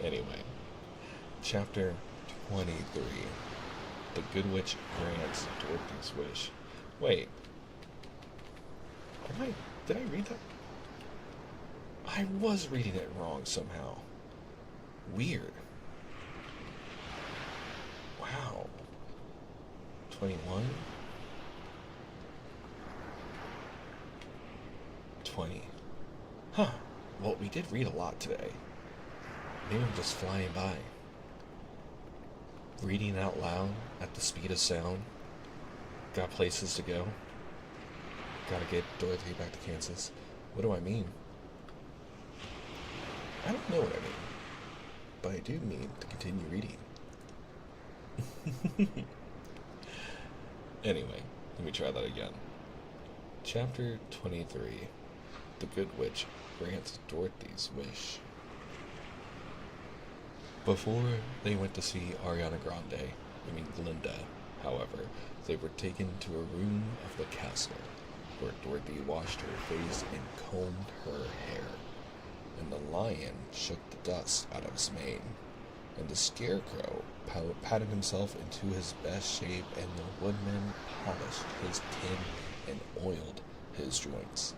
Anyway, chapter 23. The Good Witch grants Dorothy's wish. Wait. Did I read that? I was reading it wrong somehow. Weird. Wow. 21? 20. Huh. Well, we did read a lot today. Maybe I'm just flying by. Reading out loud at the speed of sound. Got places to go. Gotta get Dorothy back to Kansas. What do I mean? I don't know what I mean. But I do mean to continue reading. Anyway, let me try that again. Chapter 23. The Good Witch grants Dorothy's wish. Before they went to see Glinda, however, they were taken to a room of the castle, where Dorothy washed her face and combed her hair, and the lion shook the dust out of his mane, and the scarecrow patted himself into his best shape, and the woodman polished his tin and oiled his joints.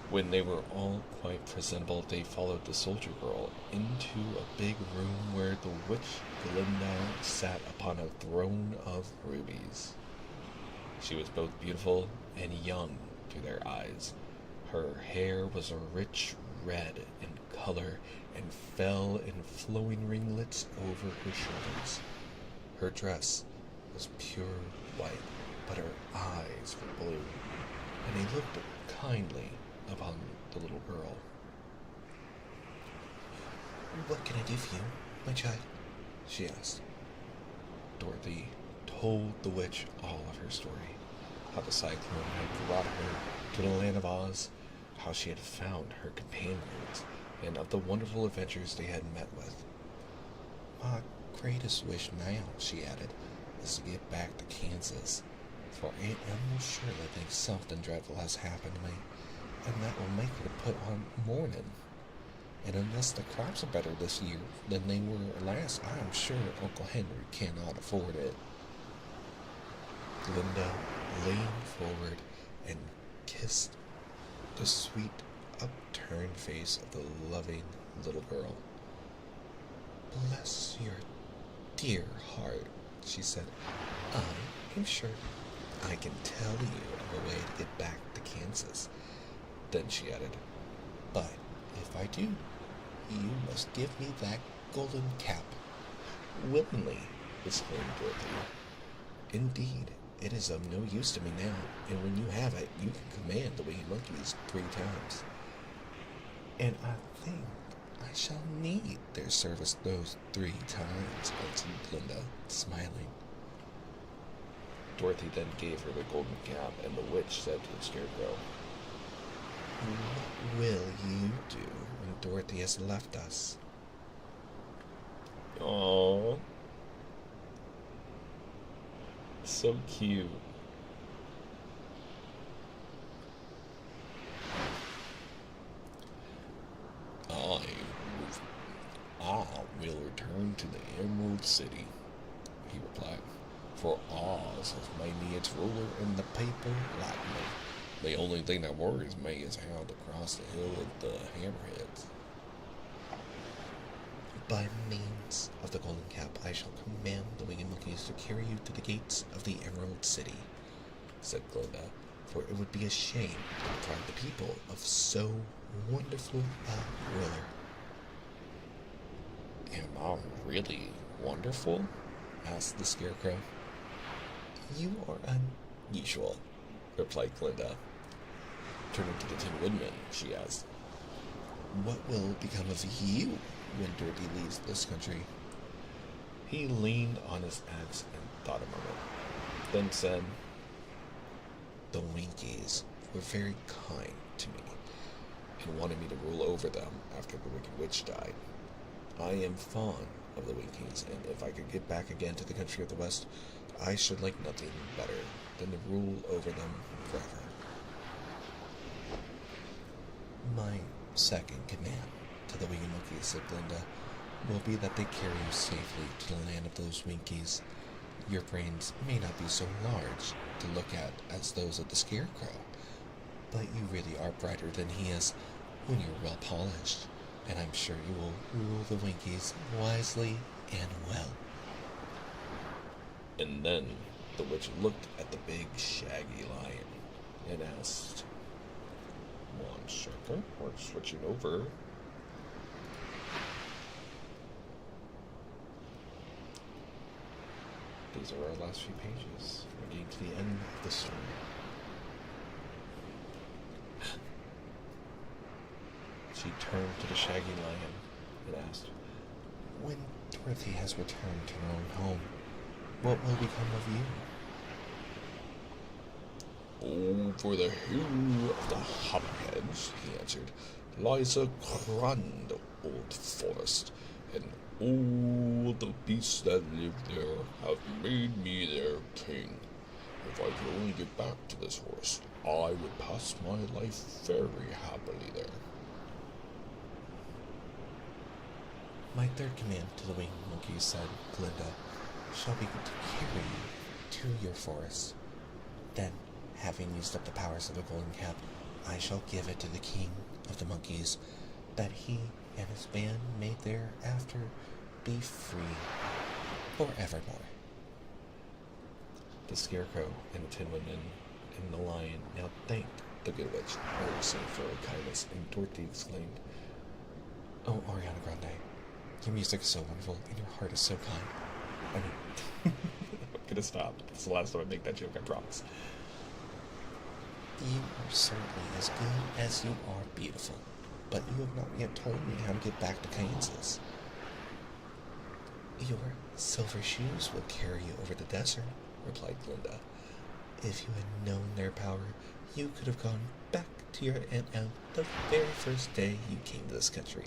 When they were all quite presentable, they followed the soldier girl into a big room where the witch Glinda sat upon a throne of rubies. She was both beautiful and young to their eyes. Her hair was a rich red in color and fell in flowing ringlets over her shoulders. Her dress was pure white, but her eyes were blue, and they looked kindly upon the little girl. "What can I do for you, my child?" she asked. Dorothy told the witch all of her story, how the cyclone had brought her to the land of Oz, how she had found her companions, and of the wonderful adventures they had met with. "My greatest wish now," she added, "is to get back to Kansas, for Aunt Emma surely thinks something dreadful has happened to me, and that will make her put on mourning. And unless the crops are better this year than they were last, I am sure Uncle Henry cannot afford it." Glinda leaned forward and kissed the sweet, upturned face of the loving little girl. "Bless your dear heart," she said. "I am sure I can tell you of a way to get back to Kansas." Then she added, "But if I do, you must give me that golden cap." "Willingly," exclaimed Dorothy. "Indeed, it is of no use to me now, and when you have it, you can command the winged monkeys 3 times." "And I think I shall need their service those 3 times," answered Glinda, smiling. Dorothy then gave her the golden cap, and the witch said to the scarecrow, "What will you do when Dorothy has left us?" Aww. So cute. Emerald City, he replied, for Oz has made me its ruler and the people like me. The only thing that worries me is how to cross the hill of the Hammerheads. By means of the golden cap, I shall command the winged monkeys to carry you to the gates of the Emerald City, said Glinda, for it would be a shame to deprive the people of so wonderful a ruler. Am I really wonderful? Asked the Scarecrow. You are unusual, replied Glinda. Turning to the Tin Woodman, she asked, what will become of you when Dorothy leaves this country? He leaned on his axe and thought a moment, then said, the Winkies were very kind to me and wanted me to rule over them after the Wicked Witch died. I am fond of the Winkies, and if I could get back again to the country of the West, I should like nothing better than to rule over them forever. My second command to the winged monkeys, said Glinda, will be that they carry you safely to the land of those Winkies. Your brains may not be so large to look at as those of the Scarecrow, but you really are brighter than he is when you're well polished, and I'm sure you will rule the Winkies wisely and well. And then the witch looked at the big, shaggy lion and asked, 1 second, we're switching over. These are our last few pages. We're getting to the end of the story. She turned to the shaggy lion and asked, when Dorothy has returned to her own home, what will become of you? Over the hill of the Hammerheads, he answered, lies a grand old forest, and all the beasts that live there have made me their king. If I could only get back to this forest, I would pass my life very happily there. My third command to the winged monkeys, said Glinda, shall be to carry you to your forest. Then, having used up the powers of the golden cap, I shall give it to the king of the monkeys, that he and his band may thereafter be free forevermore. The Scarecrow and the Tin Woodman and the Lion now thanked the Good Witch earnestly for her kindness, and Dorothy exclaimed, Oh, Ariana Grande, your music is so wonderful, and your heart is so kind. I'm gonna stop. It's the last time I make that joke, I promise. You are certainly as good as you are beautiful, but you have not yet told me how to get back to Kansas. Your silver shoes will carry you over the desert, replied Glinda. If you had known their power, you could have gone back to your Aunt Em the very first day you came to this country.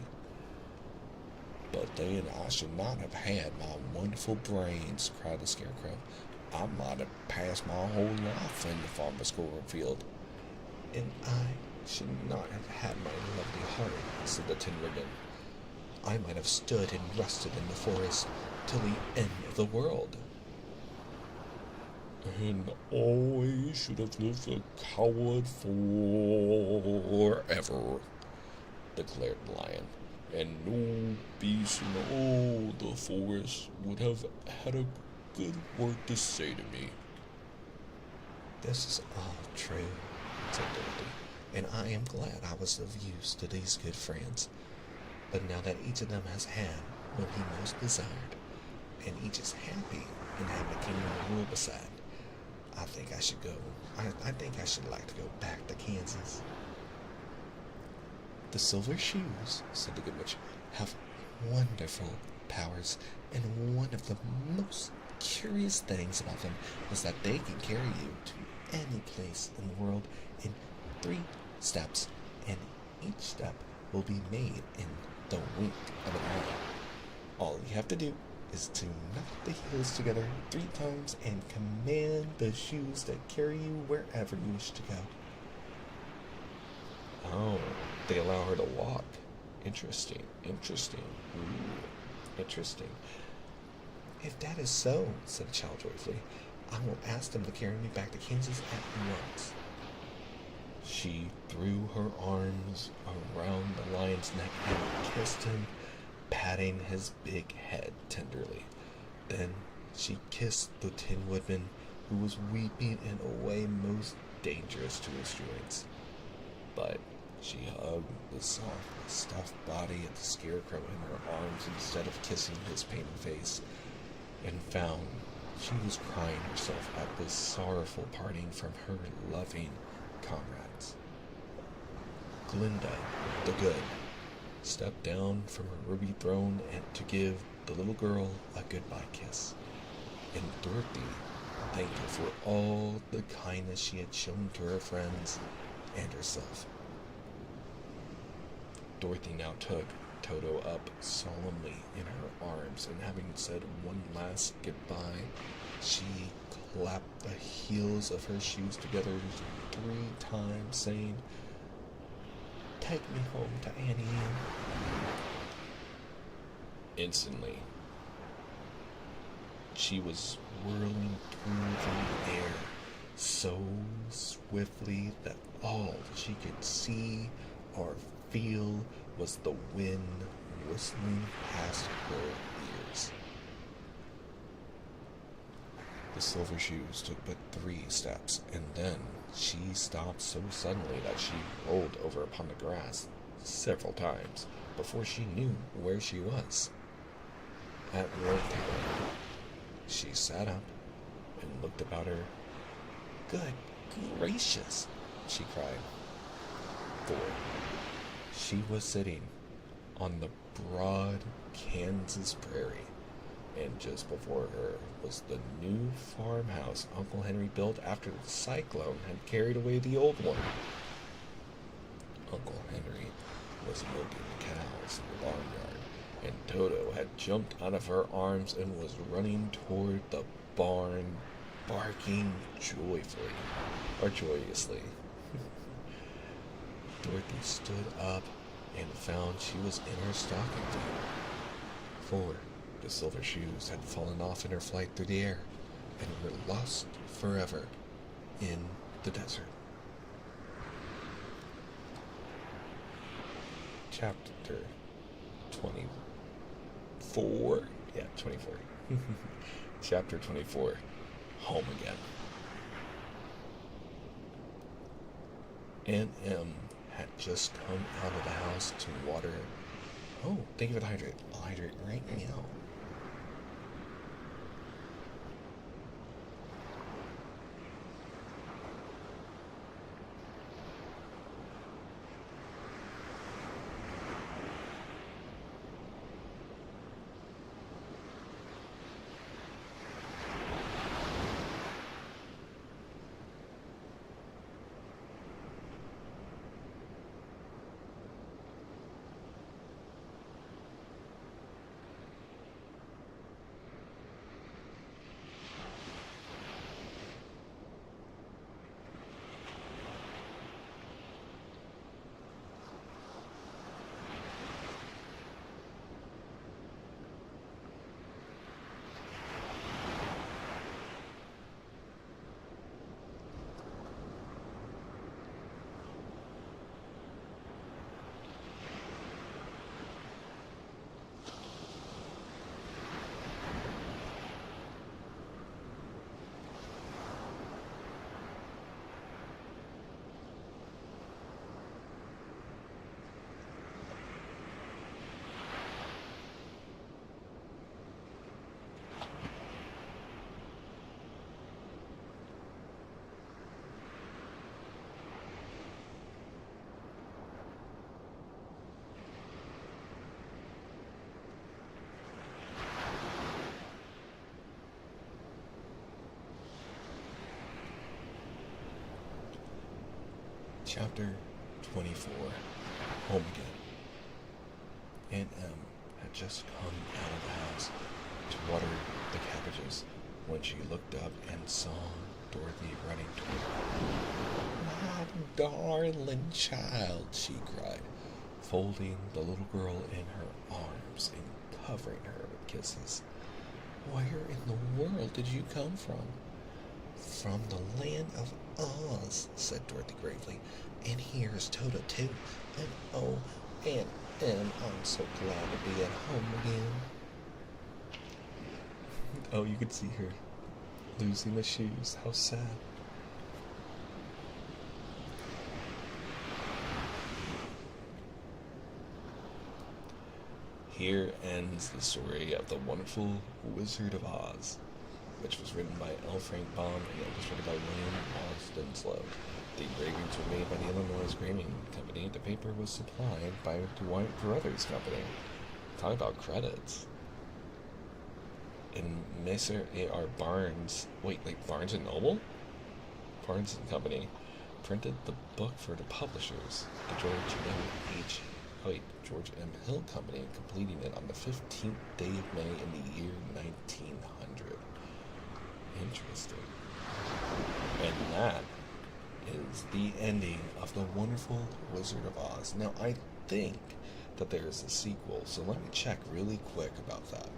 But then I should not have had my wonderful brains, cried the Scarecrow. I might have passed my whole life in the farmer's cornfield. And I should not have had my lovely heart, said the Tin Woodman. I might have stood and rusted in the forest till the end of the world. And I should have lived a coward forever, declared the Lion, and no beast in all the forest would have had a good word to say to me. This is all true, said Dorothy, and I am glad I was of use to these good friends. But now that each of them has had what he most desired, and each is happy in having a king to rule beside, I think I should go. I think I should like to go back to Kansas. The silver shoes, said the Good Witch, have wonderful powers, and one of the most curious things about them is that they can carry you to any place in the world in 3 steps, and each step will be made in the wink of an eye. All you have to do is to knock the heels together 3 times and command the shoes to carry you wherever you wish to go. Oh, they allow her to walk. Interesting. Ooh, interesting. If that is so, said the child joyfully, I will ask them to carry me back to Kansas at once. She threw her arms around the lion's neck and kissed him, patting his big head tenderly. Then she kissed the Tin Woodman, who was weeping in a way most dangerous to his joints. But she hugged the soft, stuffed body of the scarecrow in her arms instead of kissing his painted face, and found she was crying herself at this sorrowful parting from her loving comrades. Glinda, the Good, stepped down from her ruby throne and to give the little girl a goodbye kiss, and Dorothy thanked her for all the kindness she had shown to her friends and herself. Dorothy now took Toto up solemnly in her arms, and having said one last goodbye, she clapped the heels of her shoes together 3 times, saying, "Take me home to Annie Ann." Instantly, she was whirling through the air so swiftly that all she could see or feel was the wind whistling past her ears. The silver shoes took but 3 steps, and then she stopped so suddenly that she rolled over upon the grass several times before she knew where she was. At length, however, she sat up and looked about her. "Good gracious!" she cried. For she was sitting on the broad Kansas prairie, and just before her was the new farmhouse Uncle Henry built after the cyclone had carried away the old one. Uncle Henry was milking the cows in the barnyard, and Toto had jumped out of her arms and was running toward the barn, barking joyfully, or joyously. Dorothy stood up and found she was in her stocking feet, for the silver shoes had fallen off in her flight through the air and were lost forever in the desert. Chapter 24? Yeah, 24. Chapter 24. Home Again. Aunt M had just come out of the house to water. Oh, thank you for the hydrate. I'll hydrate right now. Chapter 24. Home Again. Aunt M had just come out of the house to water the cabbages when she looked up and saw Dorothy running toward her. "My darling child," she cried, folding the little girl in her arms and covering her with kisses. Where in the world did you come from? From the land of Oz, said Dorothy gravely. And here's Toto, too. And oh, Aunt Em, I'm so glad to be at home again. Oh, you could see her losing the shoes. How sad. Here ends the story of the wonderful Wizard of Oz, which was written by L. Frank Baum and illustrated by William Wallace Dinslow. The engravings were made by the Illinois Engraving Company. The paper was supplied by Dwight Brothers Company. Talk about credits. And Messer A.R. Barnes, like Barnes and Noble? Barnes and Company printed the book for the publishers, the George M. Hill Company, completing it on the 15th day of May in the year 1900. Interesting. And that is the ending of the wonderful Wizard of Oz. Now, I think that there is a sequel, so let me check really quick about that.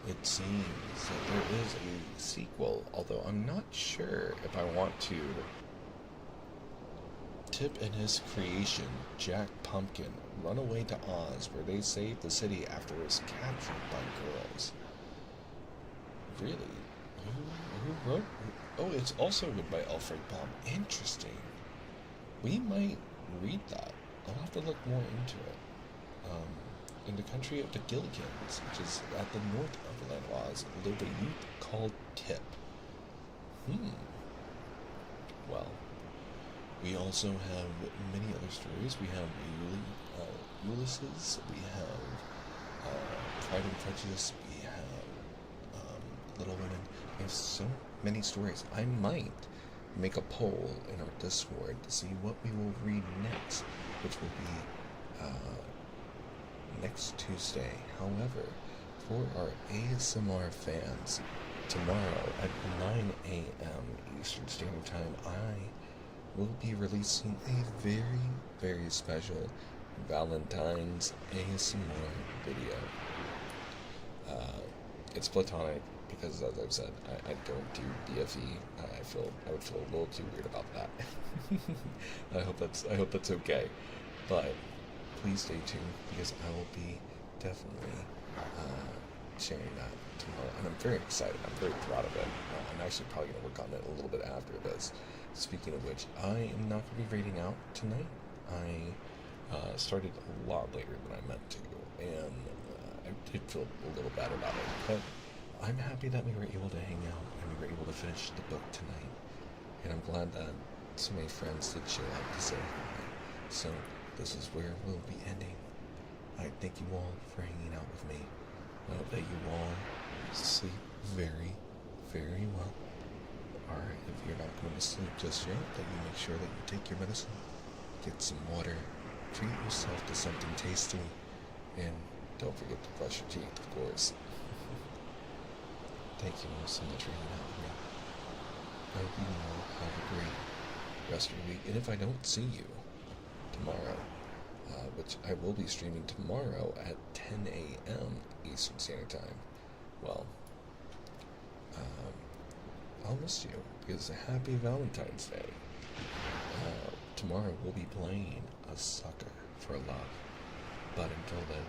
It seems that there is a sequel, although I'm not sure if I want to. Tip and his creation, Jack Pumpkin, run away to Oz, where they save the city after it was captured by girls. Really? Who wrote? Oh, it's also written by Alfred Baum. Interesting. We might read that. I'll have to look more into it. In the country of the Gillikins, which is at the north of the land of Oz, lived a youth called Tip. Well, we also have many other stories. We have Ulysses, we have Pride and Prejudice, we have Little Women. We have so many stories. I might make a poll in our Discord to see what we will read next, which will be next Tuesday. However, for our ASMR fans, tomorrow at 9 a.m. Eastern Standard Time, I will be releasing a very, very special Valentine's ASMR video. It's platonic because, as I've said, I don't do BFE. I would feel a little too weird about that. I hope that's okay. But please stay tuned because I will be definitely sharing that tomorrow, and I'm very excited. I'm very proud of it. I'm actually probably going to work on it a little bit after this. Speaking of which, I am not going to be rating out tonight. I started a lot later than I meant to, and I did feel a little bad about it, but I'm happy that we were able to hang out and we were able to finish the book tonight, and I'm glad that so many friends did show up to say hi. So this is where we'll be ending. I thank you all for hanging out with me. I hope that you all sleep very, very well. Or if you're not going to sleep just yet, that you make sure that you take your medicine, get some water, treat yourself to something tasty, and don't forget to brush your teeth, of course. Thank you all so much for hanging out with me. I hope you all have a great rest of your week. And if I don't see you tomorrow, which I will be streaming tomorrow at 10 a.m. Eastern Standard Time, well, I'll miss you, because happy Valentine's Day. Tomorrow we'll be playing A Sucker for Love. But until then,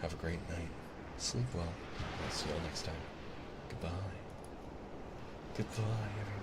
have a great night. Sleep well. I'll see you all next time. Goodbye. Goodbye, everyone.